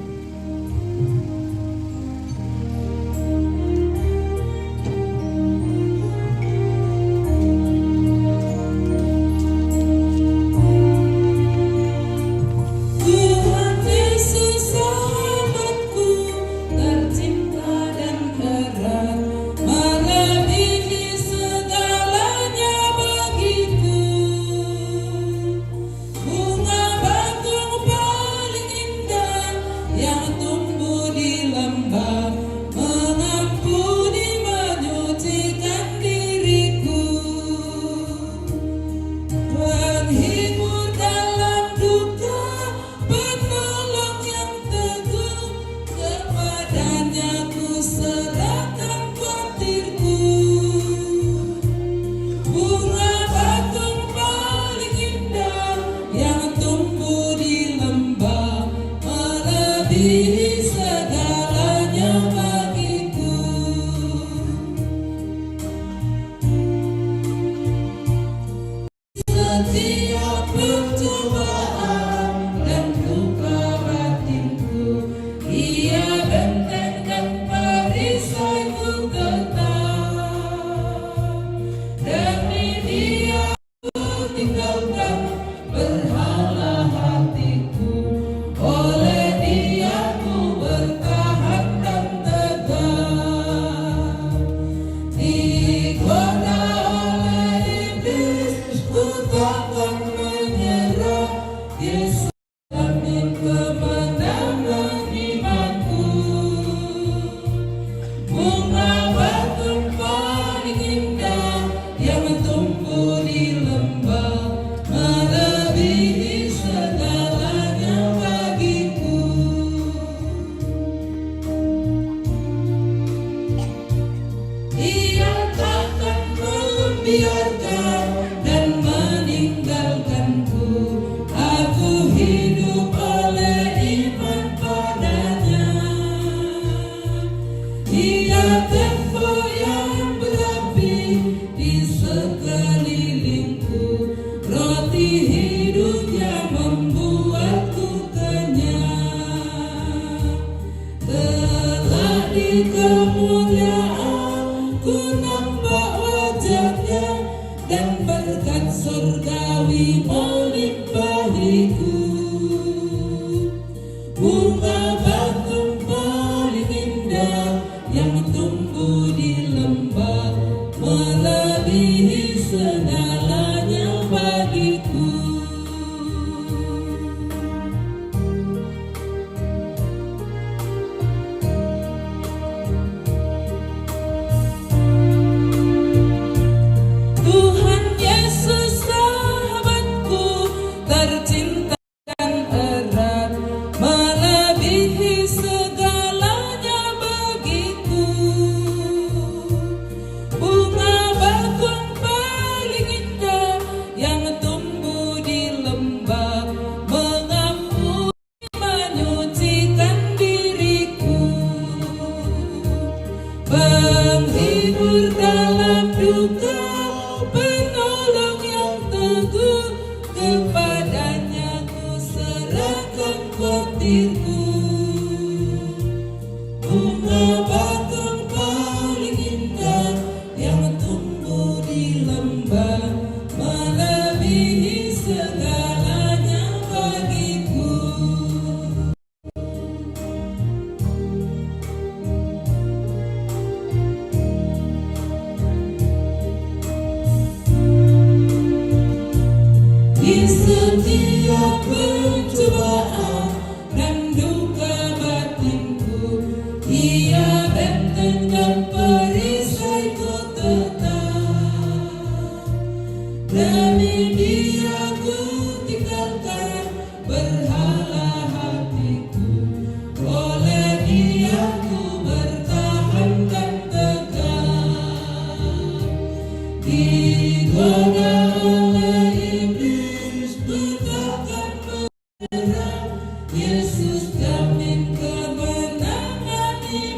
Melebihi segalanya bagiku.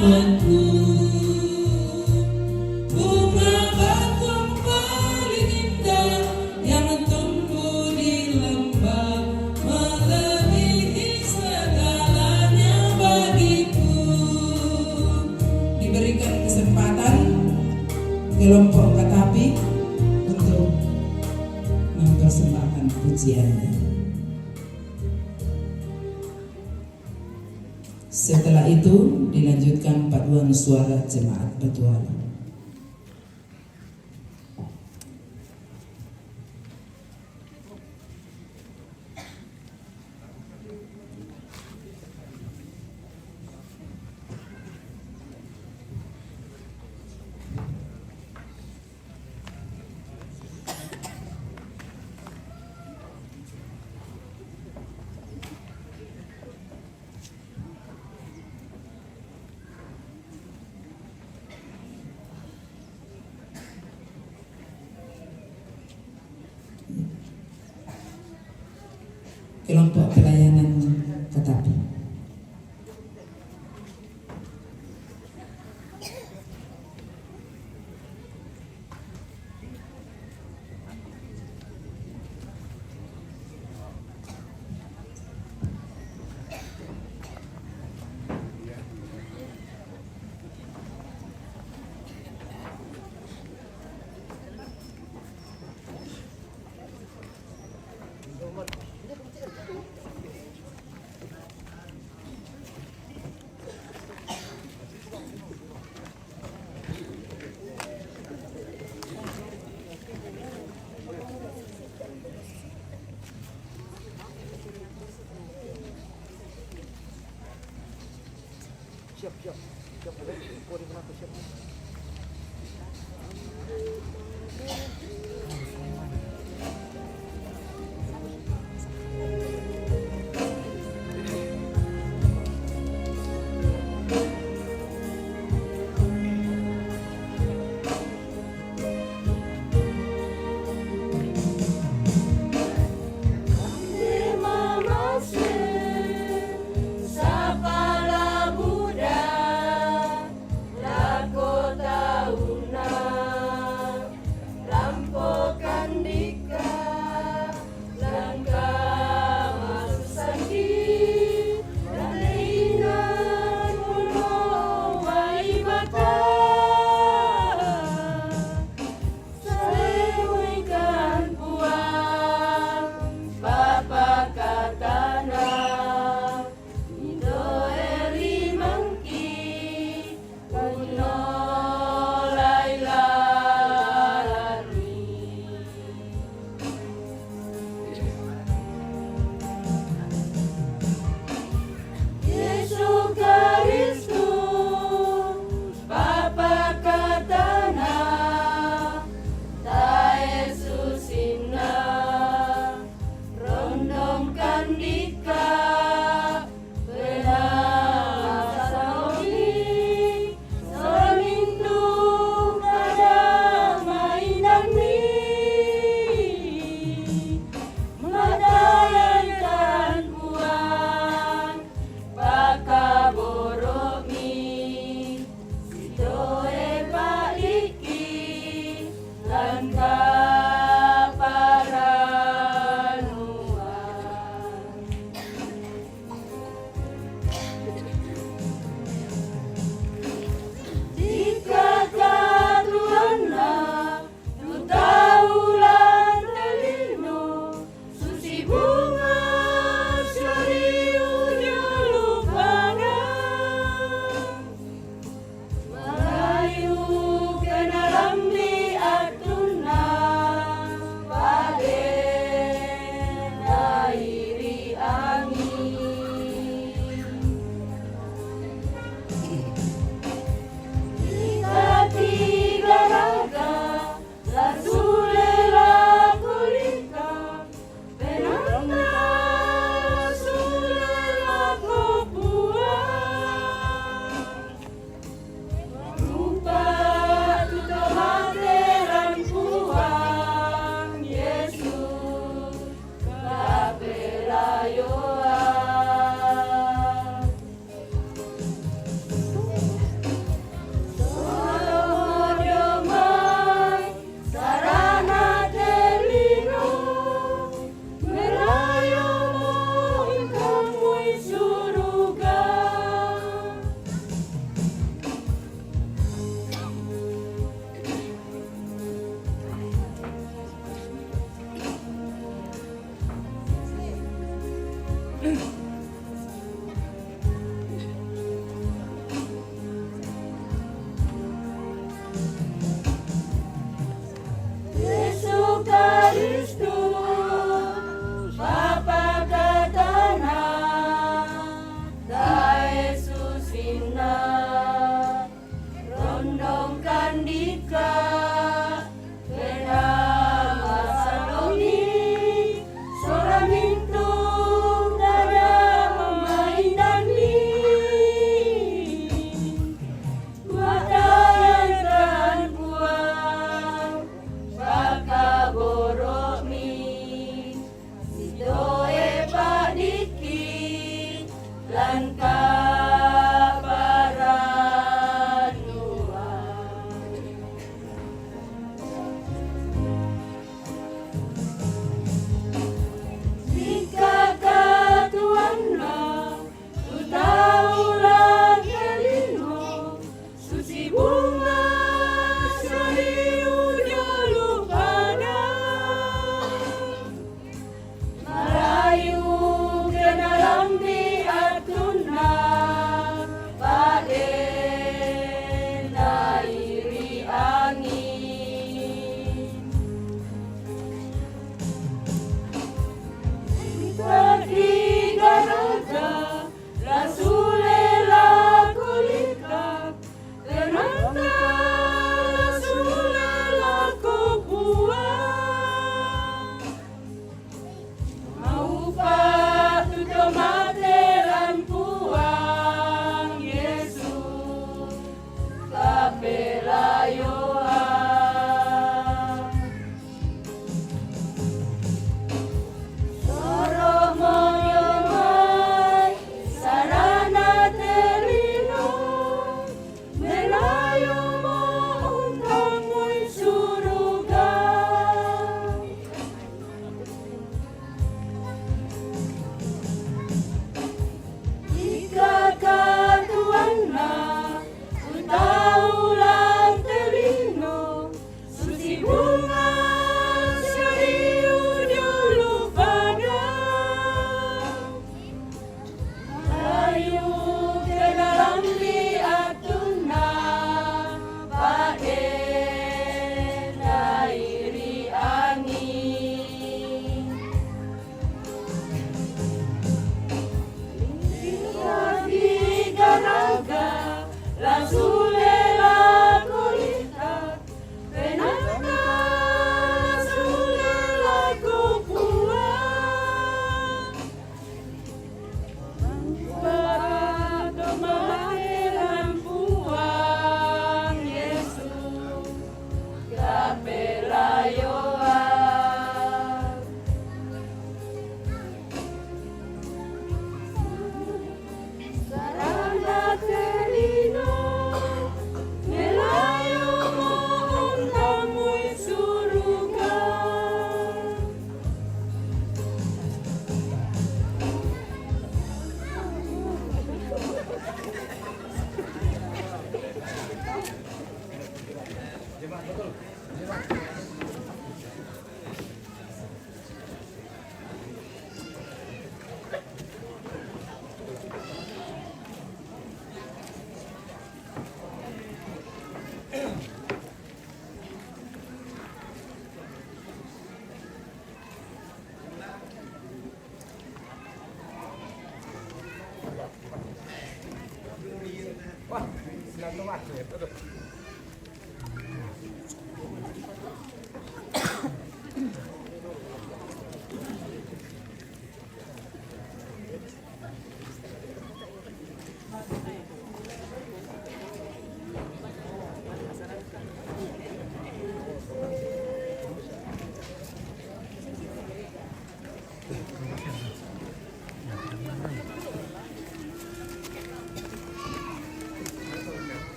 imanku. Bunga bakung paling indah yang tumbuh di lembah melebihi segalanya bagiku. Diberikan kesempatan kelompok Katapi untuk mempersembahkan pujiannya. Setelah itu dilanjutkan paduan suara jemaat Batuala. Kelompok pelayanan Katapi. Lampau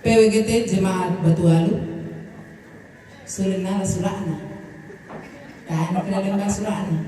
PWGT Jemaat Batualu Surina Surana kan kena Surana.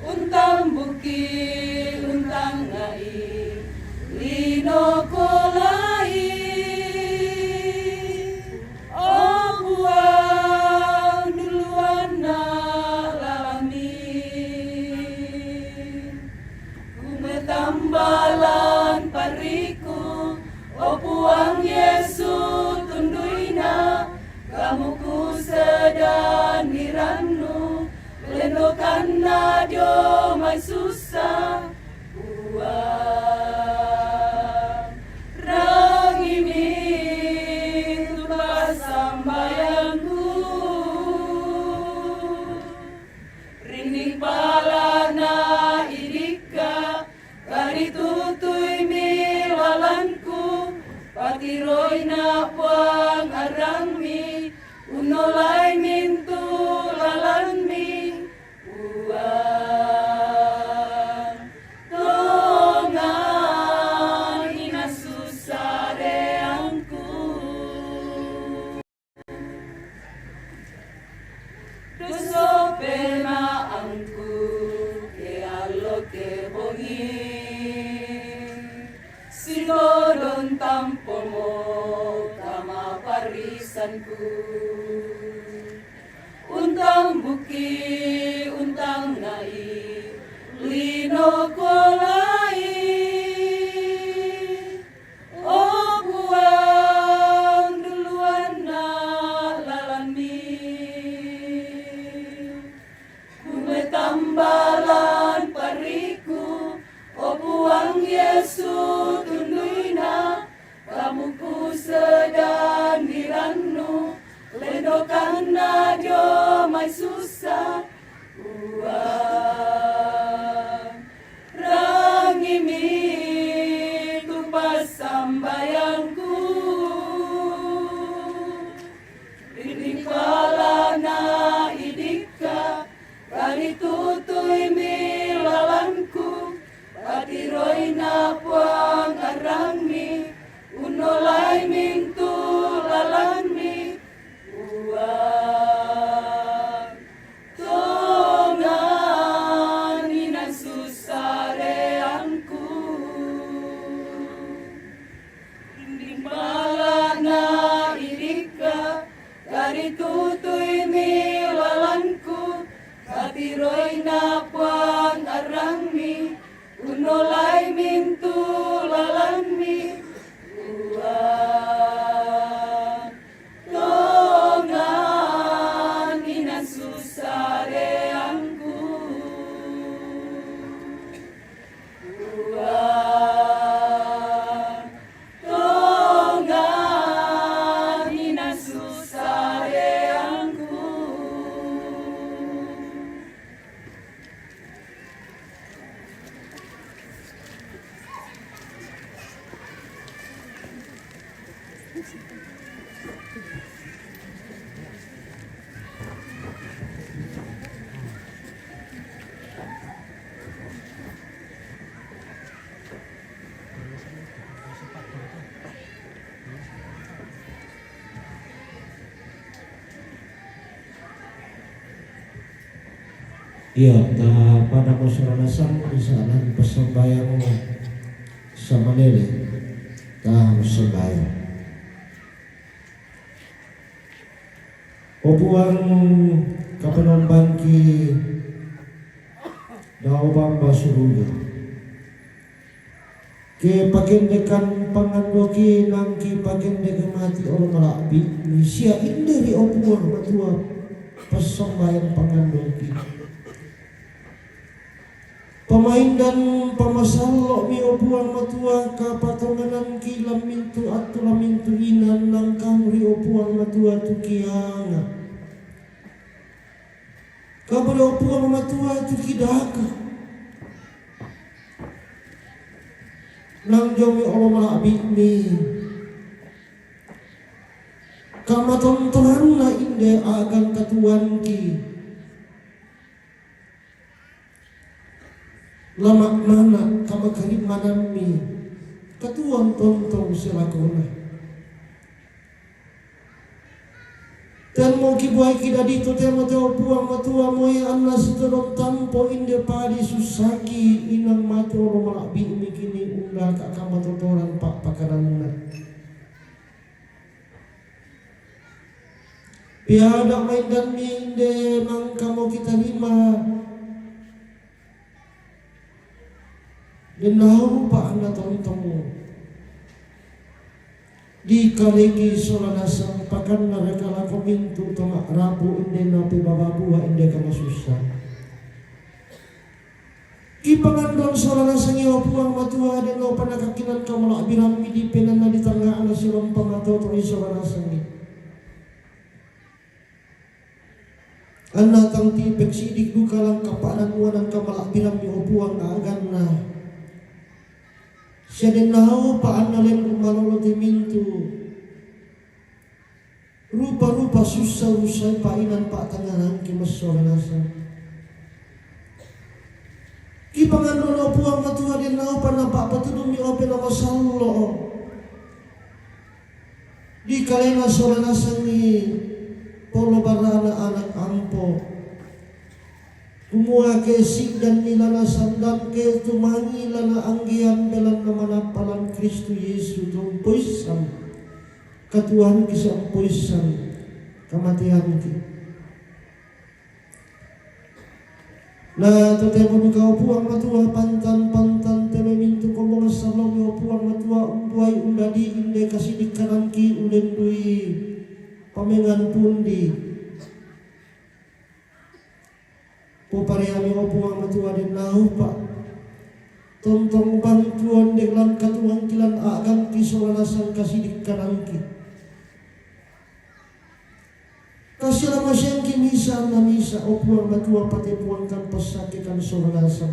Untang bukit, untang ngai, lino kolai, oh buang duluan na lalami, kumetambalan pariku, oh buang Yesu tunduina, kamu ku sedan nirannu. Lendokan na dio mai susah uang rangimi tupas sambayangku ringning palana idika kari tutui milalanku patiroi na puang arangmi unolai mintu lalanmi tongan ina susareangku doso pena angku ke allo ke bongi sinodon tampomo kama parisanku untang buki, untang nai, lino kolai, oh buang duluan na lalami, Indo karena jo mai susah uang rangimi tu pasambayangku ini palana idika kali tutui milalanku patiroina puang arangmi unolai mintu lalanmi uang tongan ina susareanku di malana irika dari tutui milalanku patiroina puang arangmi unolai mintu lalanmi uang tongan ina susareanku uang tongan ina susareanku. Iya, pada masyarakat di sana persembahyang sama lele, sembahyang. Opuan kapanon bangki daw bamba suruga. Ke pagendekan pangandoki nangki pagendekan mati orang malabi sia inderi opuan matua persembahyang pangandoki. Pemain dan pamasalok mi opuang matua kapatonganan kilam mintu atulah mintu inan nangkang ri opuang matua tu kianga. Kapada opuang matua tu kidaka. Nang jomi Allah malabik mi. Kamatontohan na inde agan katuan ki. Lama mana kama karib manami katuang tontong silakona dan mau kibuai kida dito temo teo puang matua moe anna sitolong tampo inde padi susaki inang mato lo malabi mikini unda kakama totoran pak pakaranna piada main dan minde mang kamo kita lima dan lupa anak tontomu di kalegi solana sampakan mereka laku mintu tomak rabu inde napi bababuha inde kama susah ipangandon solana sangiwa puang matua dan lo panakakinan kamalak birami di penana di tangga anak silam pamato to solana sangi anak tang tipek sidik duka lang kapanan wanan kamalak birami opuang agana siya nao paan na rin umalolo di mintu rupa-rupa susah-usay painan pa tanganan kimasoranasan kipangano po ang matuwa din nao pa na papatulong yung open na masallo di kalay na soranasan ni Polo Barana anak ampo kumuha ke sigdan nila na sandan ke tumangila na anggian belan na manapalan Kristo Yesu tumpoisan katuhan kisang poisan kamatihan ki na totemo ikaw puang matua pantan teme mintu ko mga salong yo puang matua umbuay undadi inde kasidik kanan ki ulendui pamengan pundi po parehami opuang matua din nahu pa tontong bantuan deglan katuang kilan agang kisolanasan kasidik kanangki kama siyang kimisa na misa o puang matua pati puang kan pasakikan soranasang.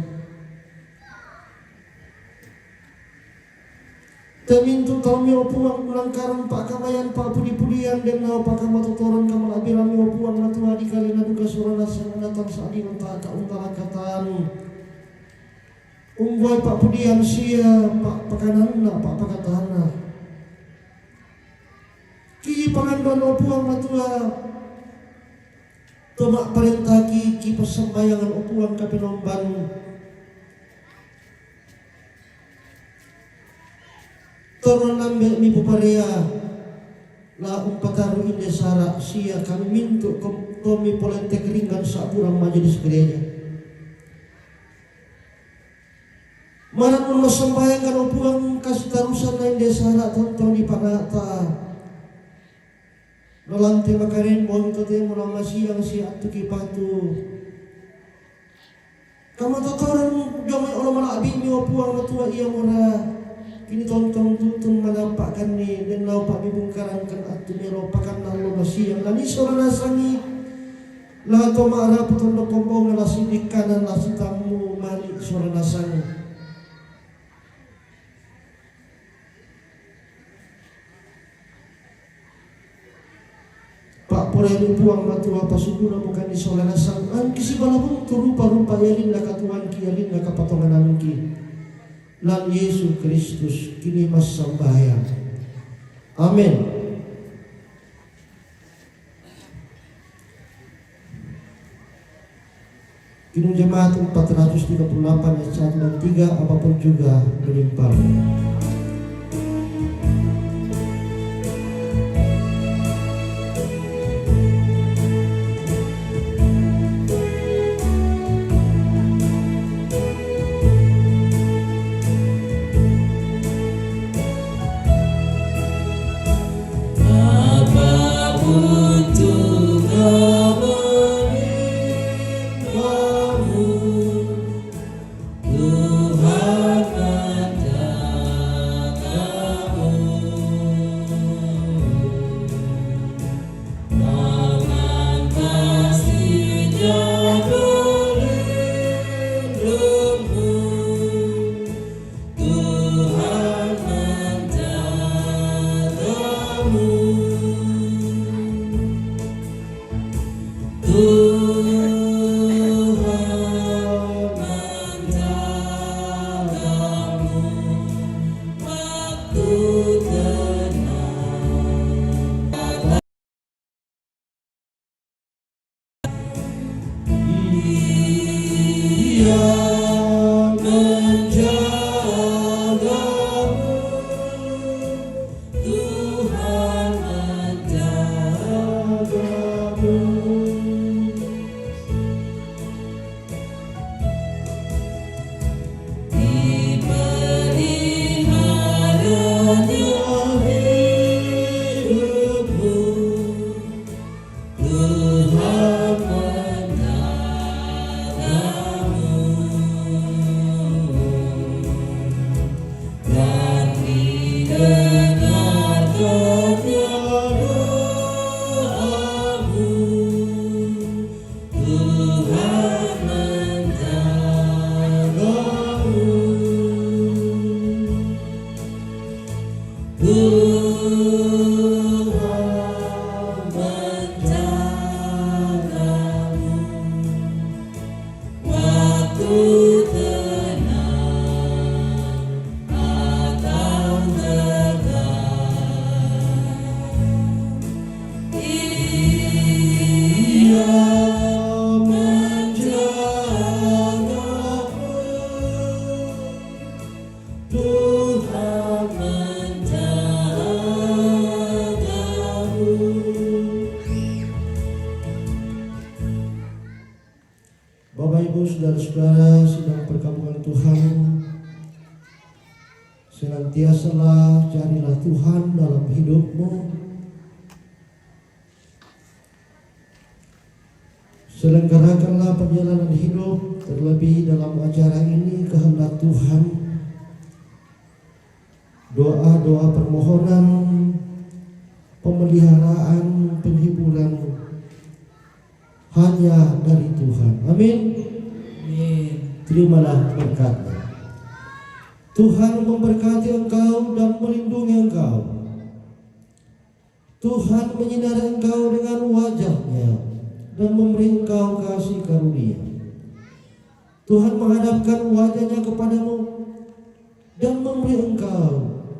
Temintu tami o puang ulangkarang pak kamayan pak pudi-pudian dan nao pak kamatutoran kamalabirami o puang matua di kalina duga soranasang anatan sa adinong taka untalakatan. Unggoy pak pudian siya pak pakanana pak pakatana. Ki pangandon o puang matua tomak parentaki ki pasambayangan o puang kapinomban. Toron lambe mi puparea la umpataru inde sara siya kami mintu tomi polentek ringan sa burang majelis gereja. Marat nun masambayangan o puang kasitarusan na inde sara tonton di panata. Nolante makarin mo ito tayo mula masiyang si Atu Kipatu. Kamatotoran gamay o malabing ni o puang matua iya mura. Kini tontong tutong malampakan ni dan lau pak bibungkaran kan Atu Mero pakan nalo masiyang. Lani soran nasangi lahat o maara putong nakombong na lasidik kanan lasitamu mali soran nasangi. Pak porelu puang matua pasuguna bukan di solana sang an kisi balabung turupa-rupa yalin na katuan ki yalin na kapatonganan ki lan Yesus Kristus kini mas sambayang. Amin. Kini jemaat 438 ayat 1 dan 3 apapun juga melimpah. Bapak Ibu saudara-saudara sidang perkampungan Tuhan, senantiasalah carilah Tuhan dalam hidupmu. Selenggarakanlah perjalanan hidup, terlebih dalam acara ini kehendak Tuhan. Doa-doa permohonan, pemeliharaan, penghiburan karunia dari Tuhan. Amin. Terimalah berkatnya. Tuhan memberkati engkau dan melindungi engkau. Tuhan menyinari engkau dengan wajah-Nya dan memberi engkau kasih karunia. Tuhan menghadapkan wajah-Nya kepadamu dan memberi engkau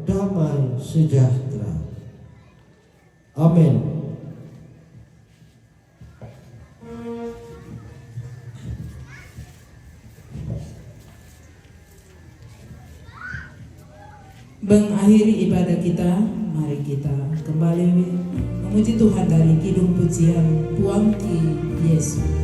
damai sejahtera. Amin. Mengakhiri ibadah kita, mari kita kembali memuji Tuhan dari kidung pujian Puangki Yesus.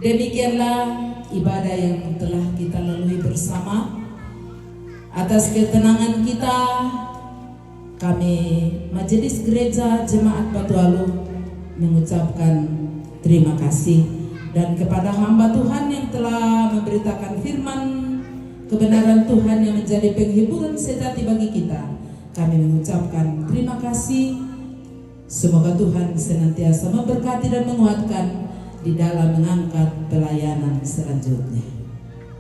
Demikianlah ibadah yang telah kita lalui bersama. Atas ketenangan kita, kami Majelis Gereja Jemaat Batu Alu mengucapkan terima kasih, dan kepada hamba Tuhan yang telah memberitakan firman kebenaran Tuhan yang menjadi penghiburan sejati bagi kita, kami mengucapkan terima kasih. Semoga Tuhan senantiasa memberkati dan menguatkan di dalam mengangkat pelayanan selanjutnya.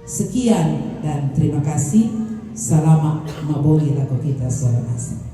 Sekian dan terima kasih. Salamat mabongi laku kita seorang asal.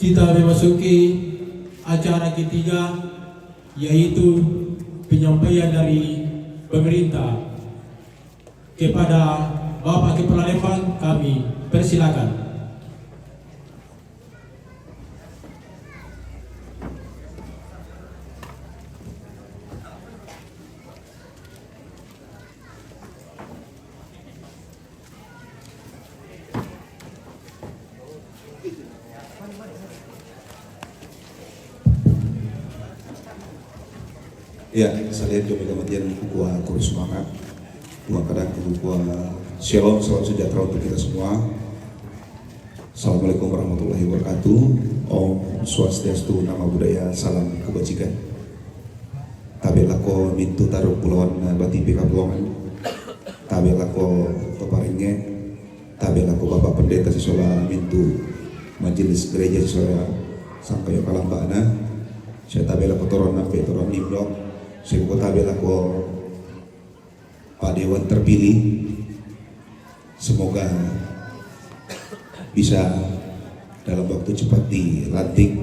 kita memasuki acara ketiga, yaitu penyampaian dari pemerintah kepada Bapak Kepala Lembang. Kami persilakan. Ya, saya juga kematian kukuah kurus semangat, kuah kadang kukuah shalom, salam sejahtera untuk kita semua. Assalamualaikum warahmatullahi wabarakatuh. Om Swastiastu, nama budaya, salam kebajikan. Tabelako mintu taruh pulauan bati pika pulongan. Tabelako peparingnya. Tabelako Bapak Pendeta Sisola mintu majelis gereja Sisola Sangkayo Kalambana. Saya tabelako toron nampe toron nimdok. Saya tabelako Pak Dewan terpilih. Semoga bisa dalam waktu cepat dilantik,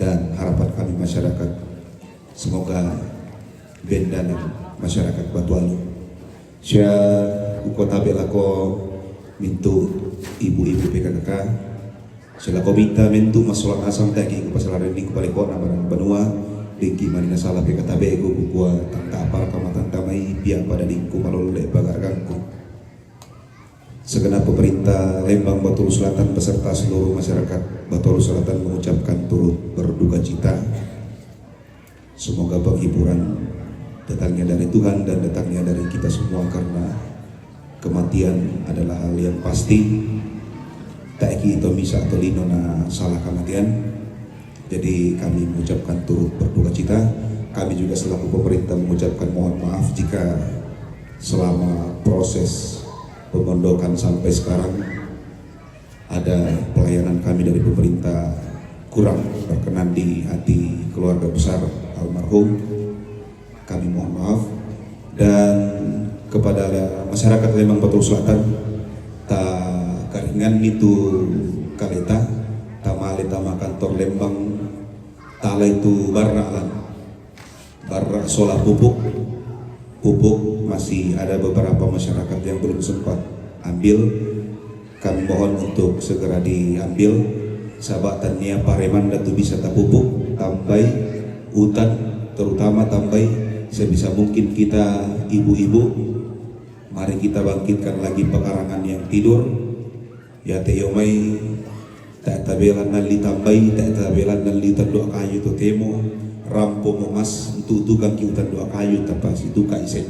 dan harapan kami masyarakat semoga benda dan masyarakat Batualu. Saya kota belako mintu ibu-ibu PKK. Saya lako minta mentu masalah asam tadi ke pasal ini ke Palekona barang Banua dengki manina salah PKTB ku gua tanta apal kamatan tamai biang pada dingku malole bagarganku. Segenap pemerintah Lembang Batoru Selatan beserta seluruh masyarakat Batoru Selatan mengucapkan turut berduka cita. Semoga penghiburan datangnya dari Tuhan dan datangnya dari kita semua, karena kematian adalah hal yang pasti. Tak itu bisa atau linona salah kematian. Jadi kami mengucapkan turut berduka cita. Kami juga selaku pemerintah mengucapkan mohon maaf jika selama proses pemondokan sampai sekarang ada pelayanan kami dari pemerintah kurang berkenan di hati keluarga besar almarhum. Kami mohon maaf. Dan kepada masyarakat Lembang Batoru Selatan, tak karingan itu kaleta tamale tama kantor Lembang tala itu barra sola pupuk masih ada beberapa masyarakat yang belum sempat ambil. Kami mohon untuk segera diambil. Sahabatannya Pareman datu bisa tapupuk tambai hutan, terutama tambai sebisa mungkin kita ibu-ibu, mari kita bangkitkan lagi pekarangan yang tidur. Ya teyomai tak tabelan nali tambai, tak tabelan nali doa kayu tu temo rampo momas untuk tukang kiutan doa kayu tanpa situ kaisen.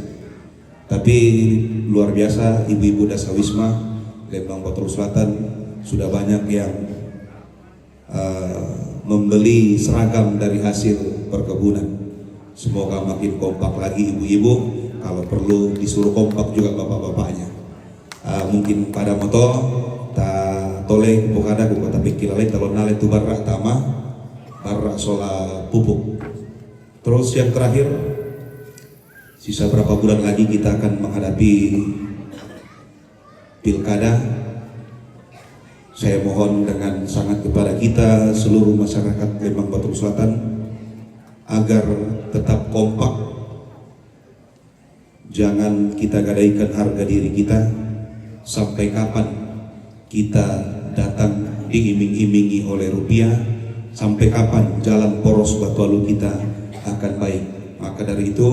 Tapi luar biasa ibu-ibu dasawisma Lembang Batoru Selatan sudah banyak yang membeli seragam dari hasil perkebunan. Semoga makin kompak lagi ibu-ibu, kalau perlu disuruh kompak juga bapak-bapaknya. Mungkin pada motor toleng bukada ku kota pikilale talon nale tu barra tama barra sola pupuk. Terus yang terakhir, sisa berapa bulan lagi kita akan menghadapi pilkada. Saya mohon dengan sangat kepada kita seluruh masyarakat Lembang Batoru Selatan agar tetap kompak. Jangan kita gadaikan harga diri kita. Sampai kapan kita datang diiming-imingi oleh rupiah? Sampai kapan jalan poros Batualu kita akan baik? Maka dari itu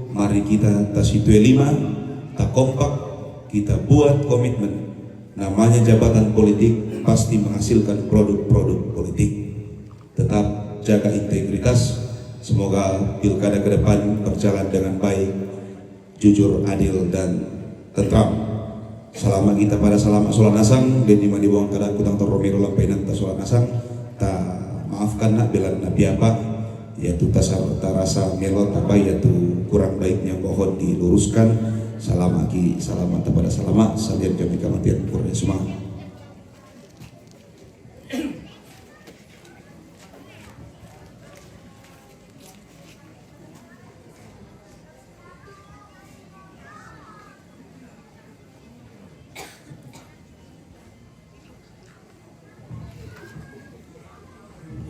mari kita tasitue 5, tak kompak, kita buat komitmen. Namanya jabatan politik pasti menghasilkan produk-produk politik. Tetap jaga integritas. Semoga pilkada ke depan berjalan dengan baik, jujur, adil, dan tentram. Selama kita pada selama sholat nasang dan di bawah kadang kutang toromiro lampai nanta sholat nasang, tak maafkan nak bila nabi apa, yaitu rasa melot apa, yaitu kurang baiknya mohon diluruskan. Salam aki, selamat kepada selamat salian kami kematian kurnia semua.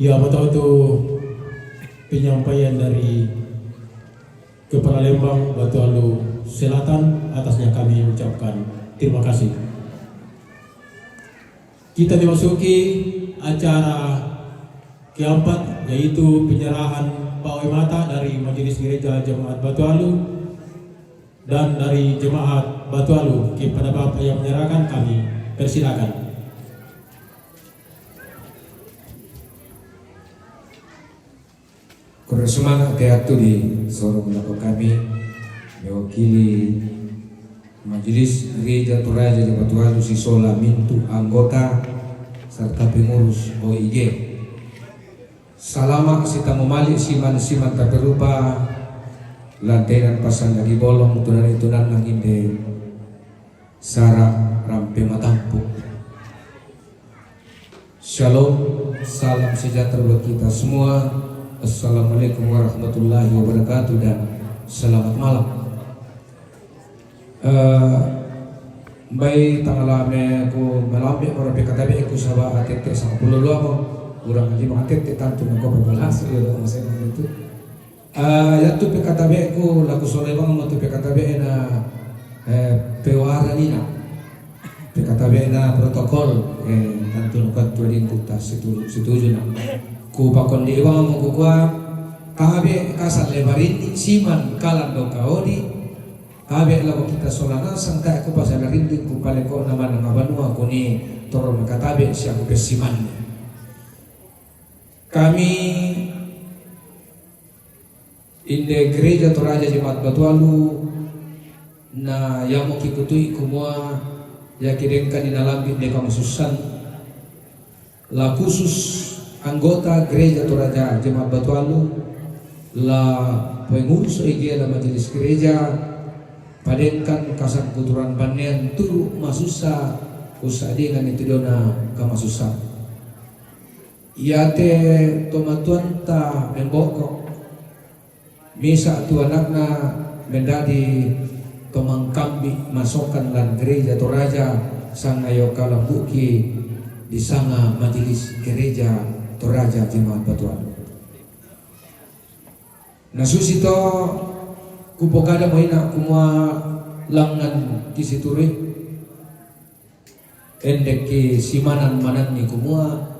Ya, betul itu penyampaian dari Kepala Lembang Batualu Selatan. Atasnya kami ucapkan terima kasih. Kita memasuki acara keempat, yaitu penyerahan pawai mata dari Majelis Gereja Jemaat Batualu dan dari Jemaat Batualu. Kepada Bapak yang menyerahkan, kami persilakan. Kurang semangat teatu di sorong belakang kami mewakili Majelis Gereja Toraja Batualu Sisola Mintu anggota serta pengurus OIG. Salama sita memalik siman tak berupa lantenan pasang lagi bolong tunan nang inde sara rampe matampu. Shalom, salam sejahtera buat kita semua. Assalamualaikum warahmatullahi wabarakatuh dan selamat malam. Baik tanggal aku melambi orang PKTB aku sabah ATT 10 aku kurang lagi ATT tantu nak berbalas ya masa itu. Ya tu PKTB aku laku sore bang mau tu PKTB na pewara nina PKTB na protokol tantu nak tu di kutas setuju nak. Ku pakon dewa mo kuwa kabe kasal lebarin siman kalan do kaodi kabe lago kita solana sangka aku pasal rindu ku paleko nama banua ku ni toro makatabe siya ku pesiman. Kami inde Gereja Toraja Jemaat Batualu na yamo kikutui kumua ya kidengkan di dalam inde kamususan la khusus anggota Gereja Toraja Jemaat Batualu la pengurus OIG la Majelis Gereja padenkan kasang kuturan panen turu masusa usadingan itu dona kamasusa iate tomatuan ta emboko misa tu anakna mendadi tomang kambi masokan lan Gereja Toraja sang ayo kalambuki di sana Majelis Gereja Toraja Jemaat Batualu. Nasusito kupokada mo ina kumwa langan kisituri endek ki simanan manan ni kumwa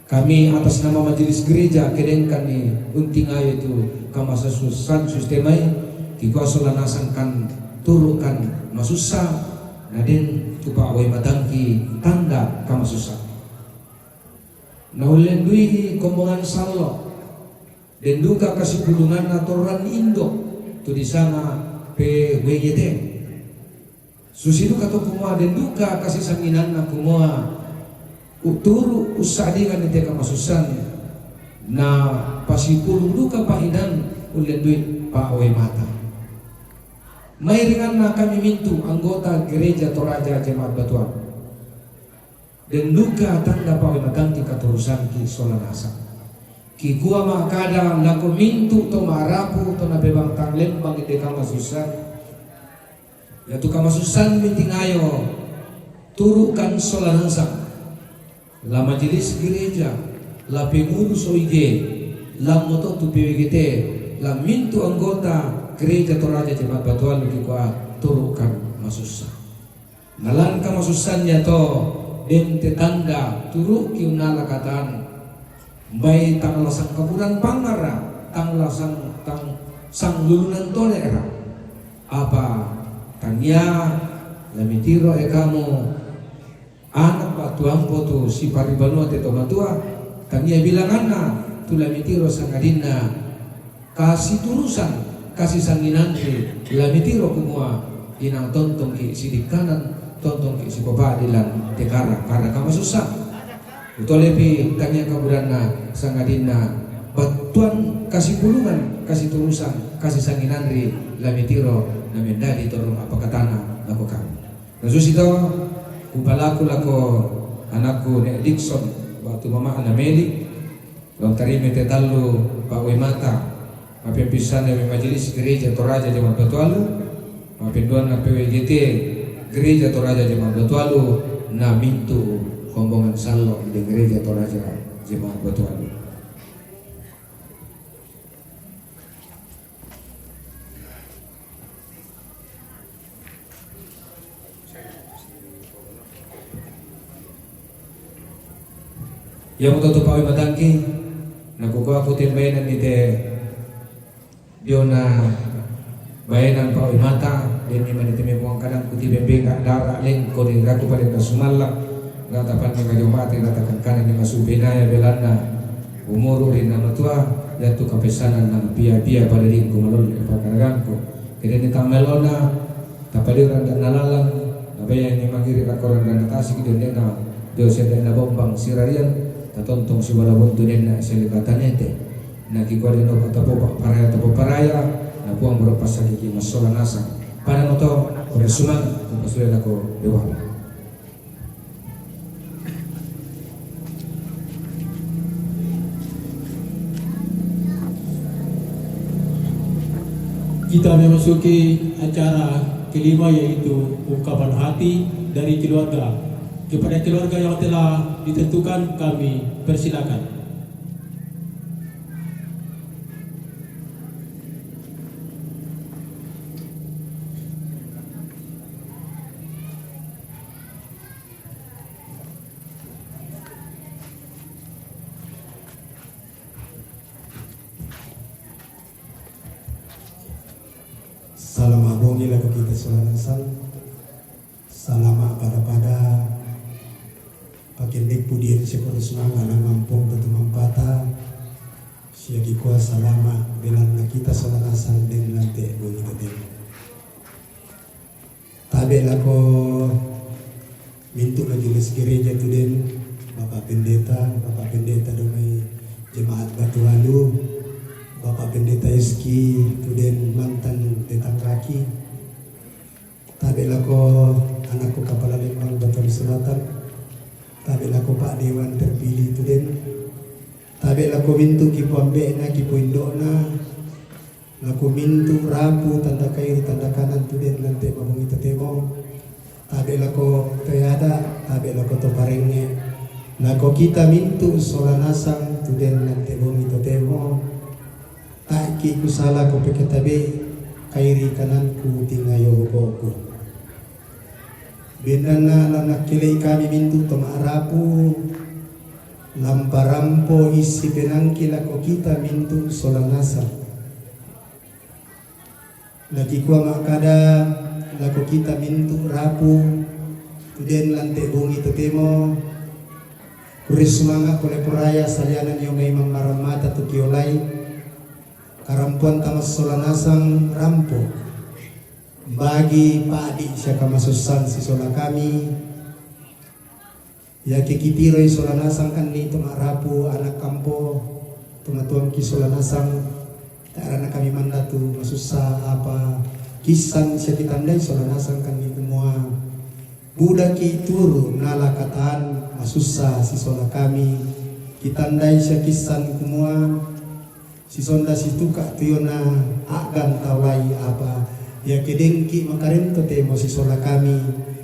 kami atas nama Majelis Gereja kedengkan ni unting ayo itu kamasasusan sistemai kikuasola nasangkan turukan masusa naden tupa awai matangki tanda kamasusa naulendui kombongan sallo dan duka kasih pulungan atoran Indo tu di sana PWGT susidu kato kumua dan duka kasih sanginan na kumua uturu usadi kan ite kamasusan na pasipulung duka pahidan ulendui pa awai mata may ringan na kami mintu anggota Gereja Toraja Jemaat Batualu dan duka tanda pawe maganti katurusan ki solanasa ki kuwa makada lako mintu to marapu to nabebang tang lembang ide kamasusan ya tu kamasusan mitingayo turukan solanasa la Majelis Gereja la pengurus OIG la moto tu PWGT la mintu anggota Gereja Toraja Jemaat Batualu ki kuwa turukan masusan nalan kamasusannya to ente tanda turu kiunala katan bay tang lasang kaburan pangara tang lasang tang sang lulunan tolera apa tanya lamitiro kamu anak batuang potu si paribanu te tomatua tanya bilangana tu lamitiro sangadina kasih turusan kasih sanginante lamitiro kumua inang tontong ki sidik kanan tonton si pabadilan tekara karena kamu susah itu lebih tanya kaburana sangadina batuan kasih pulungan kasih turusan kasih sanginandri lamitiro namendadi torong apa katana lako kami nasus itu kupalaku lako anakku ne Dixon batu mama anameli long tarime tetalu pawe mata mapepisan dari Majelis Gereja Toraja Jemaat Batualu mapenduan na PWGT Gereja Toraja Jemaat Batualu na mintu kombongan sallo di Gereja Toraja Jemaat Batualu Yang untuk pawi matangki nakukuha ko tin bayanan ni te dio na bayanan pawi mata din ni maniti may buang kadang kuti bembeka dara ling ko din raku pada na sumalak ngatapan ni kajomati ngatakan kanan ni masubinaya belanda umuro rin na matua yaitu kepesanan na pia-pia pada rin kumalol ni pagkaragan ko kaya ni tamelona tapaliran dan nalalang nabayan ni mangiri kakoran dan natasi kidon na dio sedang na bombang sirarian tatontong si walabon tunin na silibatan ete nakikuha din o tapo paraya na po ang murapas sa kiki masola nasa para mo to resuman kung pasulan ako dewa. Kita memasuki acara kelima yaitu ungkapan hati dari keluarga. Kepada keluarga yang telah ditentukan kami persilakan. Salam abongi lagu kita selanasan. Salam pada pakindik pudian sekolah semanga na ngampong patumampata siya kuasa lama bilang na kita selanasan din nanti bunyi katim. Tabi lako mintu na jenis gereja tu din Bapak Pendeta domai Jemaat Batu Halu, Bapak Pendeta Eski tu din mantan tetang kaki. Tabi lako anakku Kepala Lembang Batu Selatan. Tabi lako Pak Dewan terpilih tu din. Tabi lako mintu kipu ambek na kipu indok na. Lako mintu rapu tanda kairi tanda kanan tu din nanti mabungi tetemo. Tabi lako toyada, tabi lako toparenge. Lako kita mintu solanasang tu din nanti bungi tetemo. Tak ki kusala ko peketabe kairi kananku tingayo boko. Benana lanak kilay kami mintu tomaarapu lamparampo isi benangki lako kita mintu solanasa lagi kuwa makada lako kita mintu rapu tuden lante bungi tetemo kuris sumanga kule peraya salianan yung may mamaramata tukiolay karampuan tamas solanasang rampo bagi Pak Adi siya kamasusan si sola kami ya kikitiroy solanasang kan ni tumarapu anak kampo tumatuang ki solanasang taara na kami mandatu masusa apa kisan siya kitandai solanasang kan ni semua budak ki turu nalakataan masusa si sola kami kitandai siya kisan kumua si sonda si tuka tuyona agan tawai apa ya kedengki makarento temo si sola kami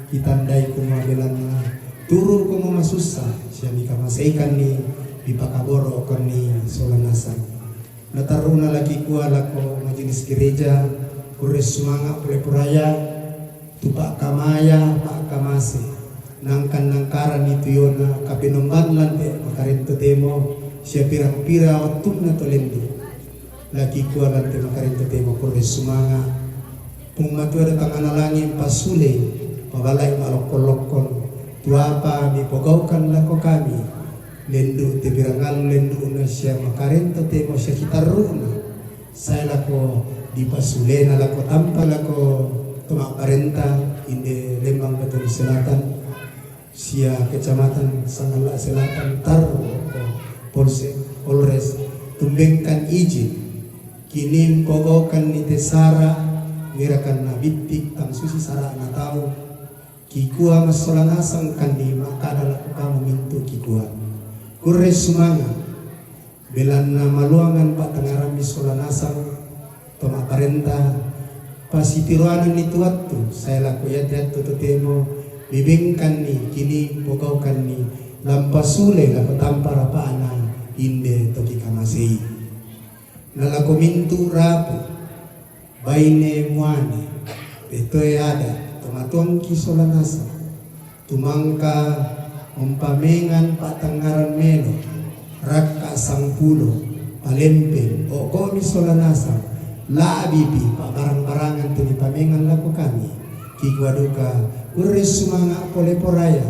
kitandai kumabelan turu ko masusa siya ni kamasaikan ni bipakaboro kon ni sola nasa nataruna lagi kuala ko majelis gereja kures sumanga pule puraya tupak kamaya pak kamase nangkan nangkaran itu yona kapinomban lante makarento temo siya pirang-pira watum na tolendi lagi kuala lante makarento temo kures sumanga pumatu ada tangan langit pasule pabalai malokol-lokol tuapa dipogaukan lako kami lendu tebirangal lendu na siya makarento temo siya kitaruna saya lako di pasule na lako tampa lako tumakarenta inde Lembang Batu Selatan siya kecamatan Sangala Selatan taru Polres tumbengkan izin kini pogaukan ni tesara mirakan na bitik tang susi sara na tao kikua masolanasang kandi makadala ko kamu mintu kikua kures sumanga belan na maluangan pa tangarami solanasang tomaparenta pasitiruanan ni tuattu saya laku yat tututemo bibingkan ni kini pogaukan ni lampasule laku tampara paana inde toki kamasei nalaku mintu rapu baine muane betoe ada tomatuang ki solanasa tumangka umpamengan patangaran melo rakka sangpulo palempel o komi solanasa labibi pa barang-barangan tuni pamengan laku kami kigwaduka urres sumanga pole poraya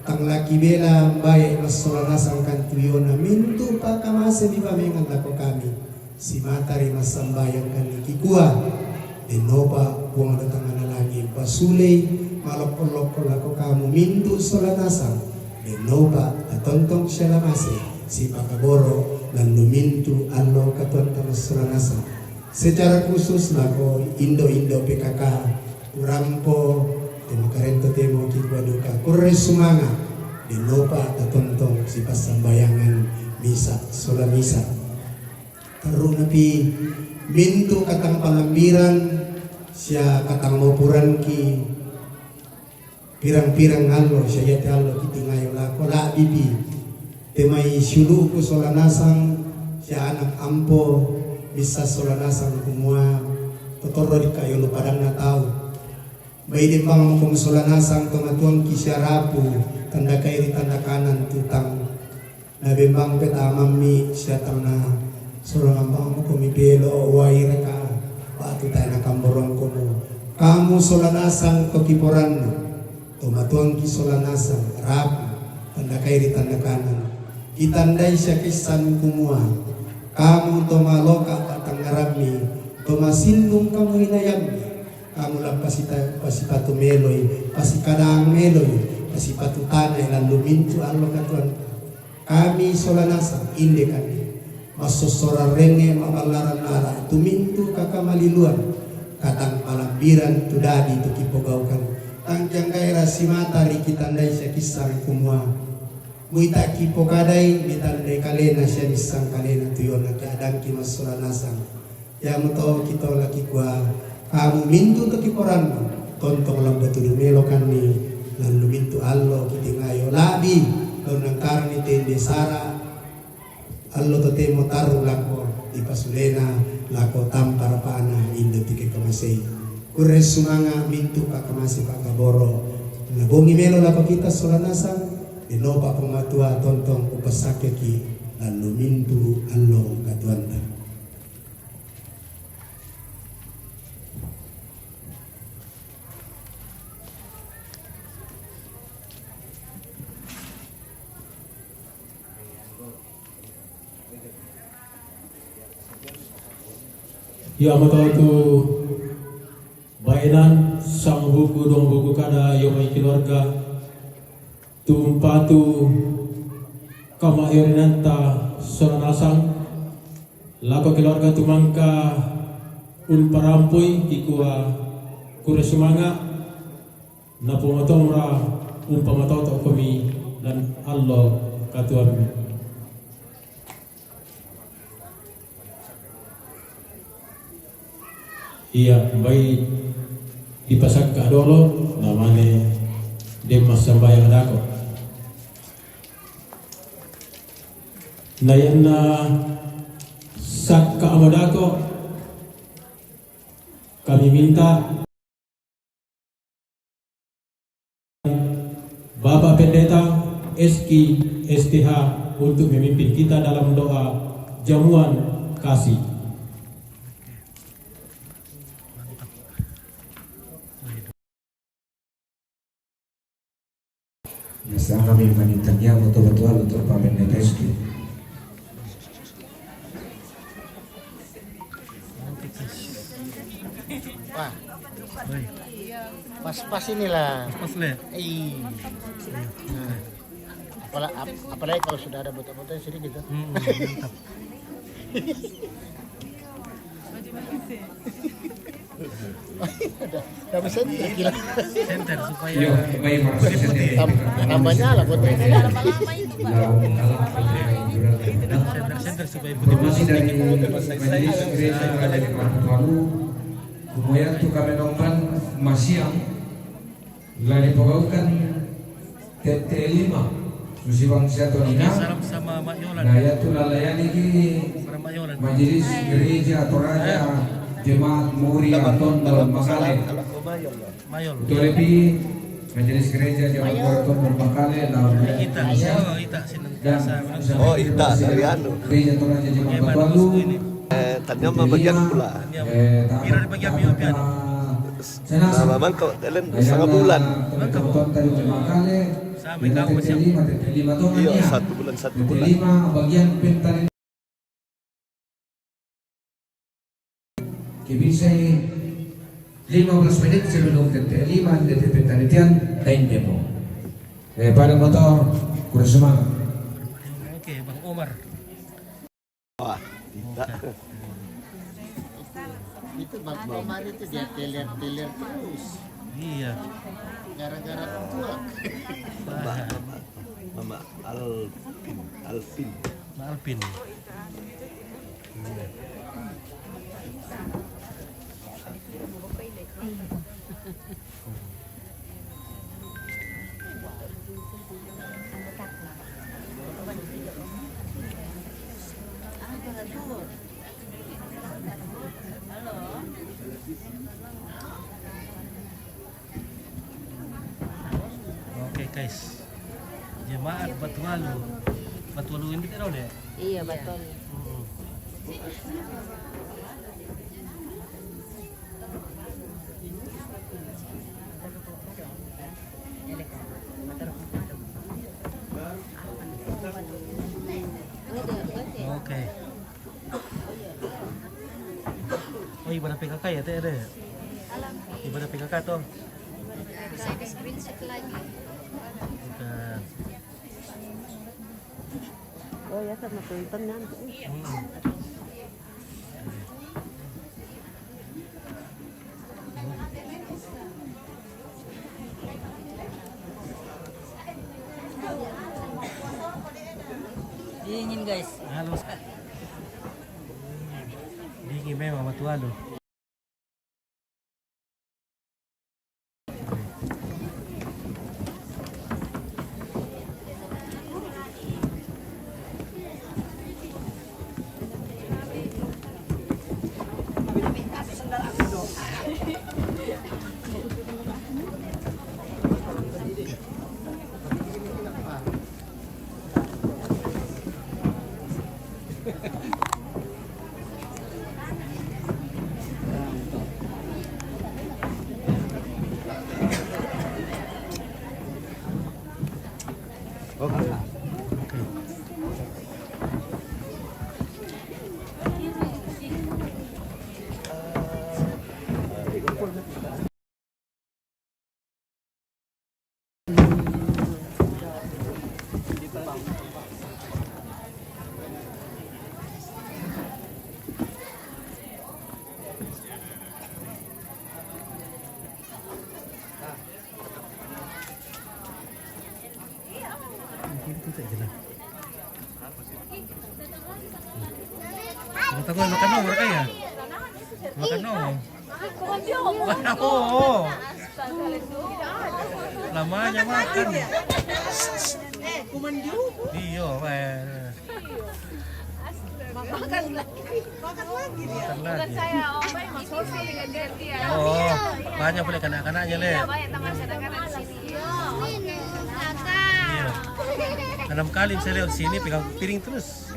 tang laki bela baik masolanasang kantuyona mintu pa kamase di pamengan laku kami si matari masambayang kan kikua denopa buang datang lagi pasulay malopolok laku kamu mintu solanasang denopa atontong siya lamase si pakaboro dan lumintu allo katontong solanasang secara khusus lako Indo-Indo PKK Urampo Temakarento Temo Kikwaduka Kurres Sumanga denopa katontong si pasambayangan misa sola misa taruh napi mintu katang palambiran siya katang maupuran ki pirang-pirang allo siya yate allo kitingayo lako la bibi temay syulu ko solanasang siya anak ampo bisa solanasang kumua totoro di kayo lupadang na tao may din bang kung solanasang tumatuang ki siya rapu tanda kairi tanda kanan tutang nabimbang petamami siya tang na solangang bang mo kumipelo waira ka pato tayo nakamborong ko mo kamu solanasang tokiporan no tumatuang ki solanasang rapu tanda kairi tanda kanan itanday siya kisan kumua kamu tomaloka patangarami tomasindong kamu hinayami kamu lang pasipatu meloy pasikadang meloy pasipatu tanay lan lumintu allo katuan kami solanasa inde kami masosora renge mamalaran nara tumintu kakamaliluan katang palambiran tudadi tu kipogaukan tangjang gaira simatari kitanday siya kisang kumua muita kipo kadai mitande kalena siya nisang kalena tuyon na kiadang kimasolanasang ya muto kito laki kwa kamu mintu to kiporan mo tontong lang batu dumelo kani lan lumintu allo kitingayo labi don ng karni tende sara allo to temo taru lako di pasulena lako tampara pana indo tike kamasay kurres sumanga mintu pa kamasi pa kaboro nabongi melo lako kita solanasang denopa pematua tontong upasake ki lalu mintu allo katuanda ya mata itu bainan sang buku dong buku kada yomai keluarga tumpatu kama irinanta soranasang lako keluarga tumangka un parampoy kikua kuresumanga na pumatomra un pamatoto kami dan Allah katuan iya baik dipasak ka dolo namane demas sambayang dako nayan na sak kaamadako kami minta Bapak Pendeta Eski STH untuk memimpin kita dalam doa jamuan kasih. Biasa kami menintanya betul-betul untuk Pak Pendeta Eski. Wah, pas-pas inilah. Pas lah. Nah, apalagi kalau sudah ada botol-botol sedikit gitu. Mantap. Dapat senter gila. Senter supaya tambahnya lah botolnya. Senter supaya putih kemudian tuh kami nompan masiang lah dipegaukan TT5 susi bangsa tonina salam sama Mak Yolan. nah ya tuh lalayani ki majelis gereja atau raja jemaat muri aton dalam makale Mayol. itu lebih Majelis Gereja Jawa Barat Pembakale Ita, Ita senantiasa Oh, Ita dari anu. Gereja Toraja Jawa Batu. Tanya mah bagian pula. Pira di bagian mio piano. Nah, maman kok telen setengah bulan. Tadi Pembakale. Sampai kamu siap. Iya, 1 bulan 1 bulan. 5 bagian pentalin. Kibisa 15 menit sebelum TT5 DTP penelitian time demo. Pada motor kurang semangat. Oke, Bang Omar. Wah, tidak. Itu Bang Omar itu dia teler-teler terus. Iya. Gara-gara tua. Mama Alvin. Alvin. Oke guys, jemaat Batualu ini tahu deh. Iya betul. Oke. Oh, ibadah PKK ya teh ada. Ibadah PKK tuh. Bisa di screenshot lagi. Bukan. Oh ya sama tonton nanti. Dingin guys. Halo. Dingin memang Batualu. Oke. Tahu makan nomor kaya? Makan nomor. Oh. Lamanya makan. Iya, Makan lagi. Makan lagi. Saya Mas Sofi dengan ganti ya. Oh, banyak boleh kanak-kanaknya le. Iya, banyak teman saya anak sini. Iya. 6 kali saya lewat sini pegang piring terus.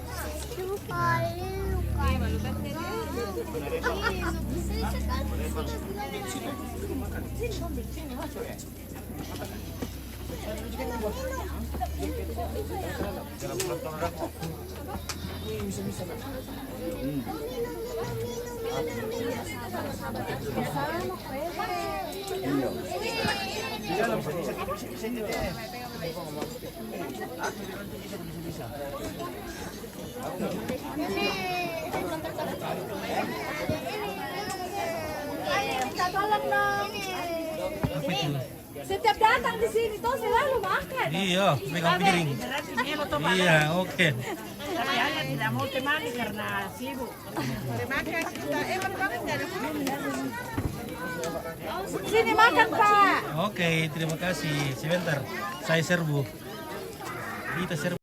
Minta tolong dong. Setiap datang di sini tuh selalu makan. Iya, pegang piring. Iya, oke. Tapi Ayah tidak mau temani karena sibuk. Sini makan Pak. Oke, terima kasih. Sebentar, saya serbu. Kita serbu.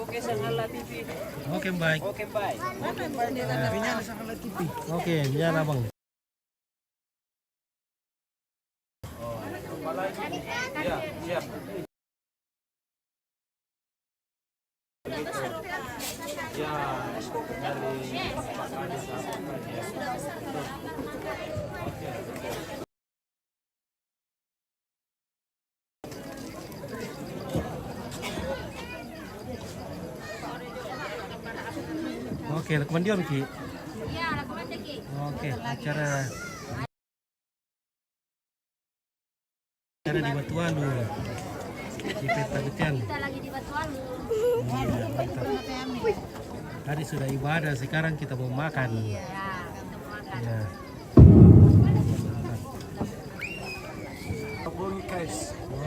Oke Oke, baik. Oke, baik. Oke, jalan abang. Ya, siap. Ya, Oke, lakukan dia Miki. Iya, lakukan Ki. Oke, acara di Batualu. Di Peta Betian. Kita lagi di Batualu. Iya, mantap. Tadi sudah ibadah, sekarang kita mau makan. Iya, kita mau makan. Ya.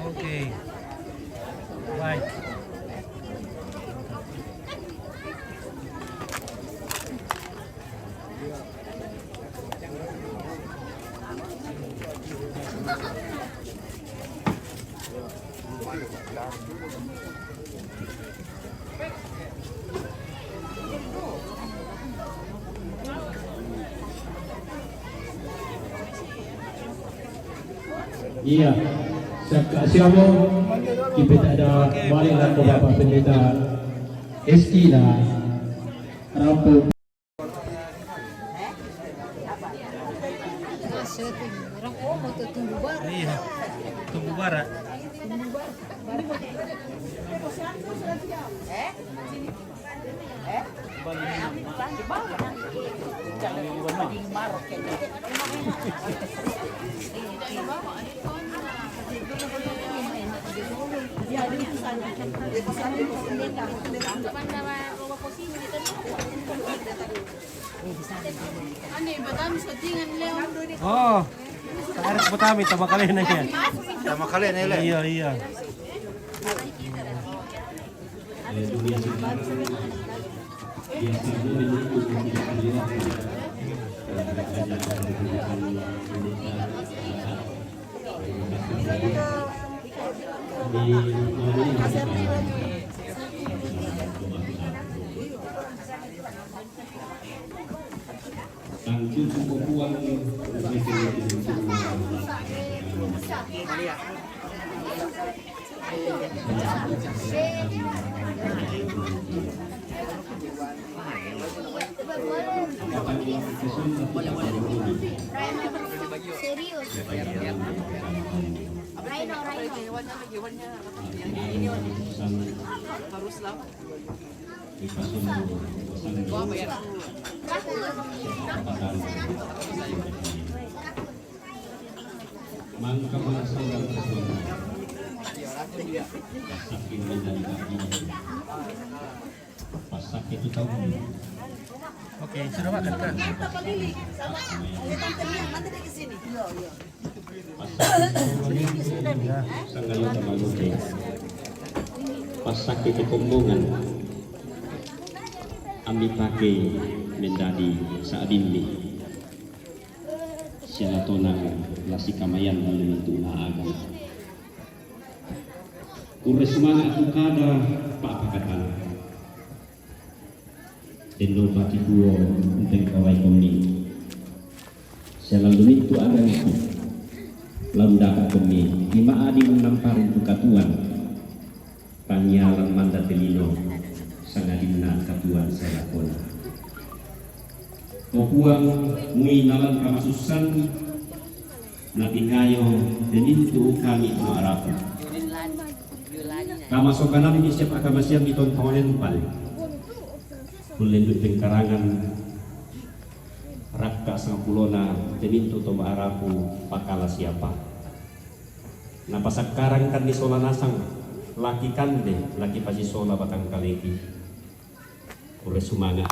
Oke. Baik. Iya, siapa kita ada balik ke Bapak Pendeta Eskina Rampo. Iya, tunggu bara. Oh, tarik petami sama kalian aja. Sama kalian ya, Iya, iya. Serius. Rhino. Haruslah. Mangka masalah pasak itu tahu. Oke, sudah makan kan? Pasak itu kombongan ambil pakai menjadi saat ini siapa tonang lasi kamayan lalu itu agama kures semangat kada pak pakatan dendo bati duo untuk kawai komi selalu itu agama itu lalu dapat komi lima adi menamparin tukatuan panyalan mandat delino sangadina katuan saya pun Kopuang mui nalan kamasusan natingayo denintu kami marapu kamasokanan ini siap akamasiam ditontonen pal kulendut karangan rakka sangapulona denintu to marapu pakala siapa napa sekarang kan di sola nasang laki kande laki pasi sola batang kaleki oleh sumangat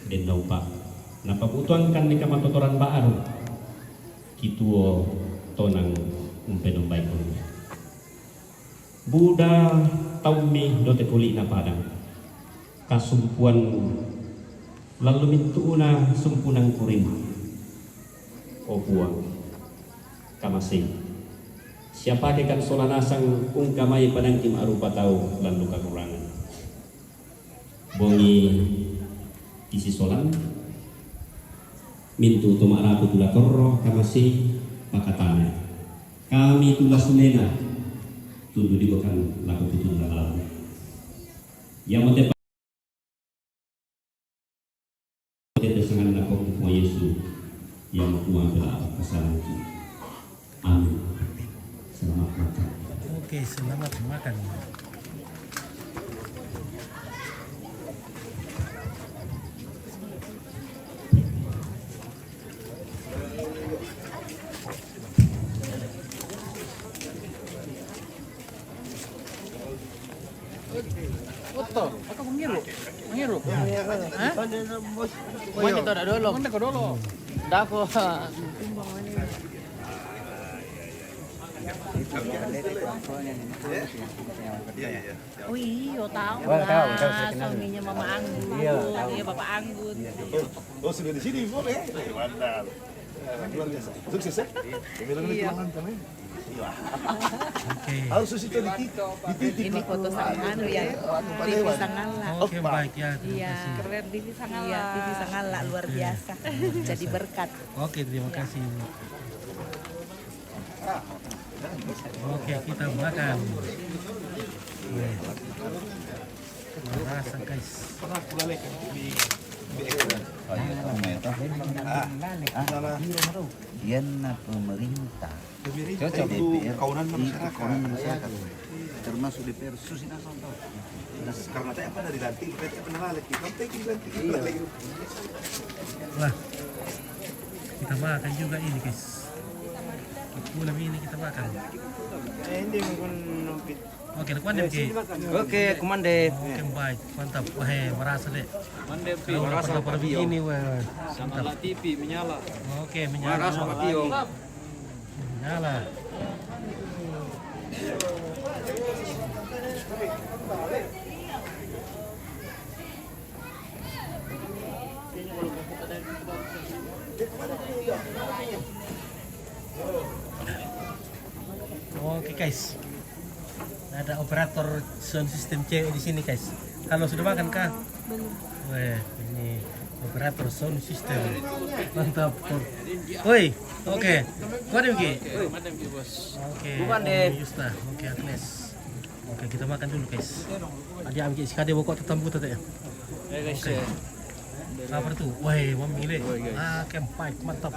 den daupa napabutuan kan di kamatotoran baaro kituo tonang umpenong baikon Buddha taumi dote kuli na padang kasumpuan lalu mintuuna sumpunang kuring o buang kamasing siapa ke kan solanasang kung kamay panangkim arupa tau lan luka kurangan bongi isi solan mintu tumara tutulatorro kamasi pakatane kami tulas nena tundu dibukan laku tutun dalam yang mate dengan lakon mo Yesus yang kuat adalah kesalahan. Amin. Selamat makan. Oke, selamat makan. Betul, aku mengiru. Hah? Mau kita dah dulu. Mana kau dulu? Dah aku. Oh iya tahu lah, suaminya Mama Anggun, iya Bapak Anggun. Oh sudah di sini boleh? Mantap. Luar biasa. Sukses ya? Iya. Harus itu dititip. Ini foto sang anu ya, TV Sangala. Oke, baik ya. Iya, keren TV Sangala. Iya, TV Sangala luar biasa. Jadi berkat. Oke, terima kasih. Oke, kita makan. Rasa guys. Yan na pemerintah. Cocok kawanan masyarakat. Termasuk DPR susina contoh. Karena saya apa dari lantik, kita pernah lagi, sampai di lantik. Wah, kita makan juga ini guys. Malam ini kita makan. Oke, kuandep ki. Oke, kumandep. Oke, baik, mantap. Wah, merasa deh. Mandep pi, Kalau merasa lapar begini, wah. Sampai TV menyala. Oke, menyala. Merasa kapio. Menyala. Oke guys, ada operator sound system cewek di sini guys. Kalau sudah makan kah? Belum. Weh, ini operator sound system, mantap. Woi, oke, kuat Ki. Oke, Bukan deh. Yusta, oke Agnes. Oke, kita makan dulu guys. Ada ambil sekade bokok tetambu tadi ya. Guys. Apa tuh? Wah, memilih. Ah, kempai, mantap.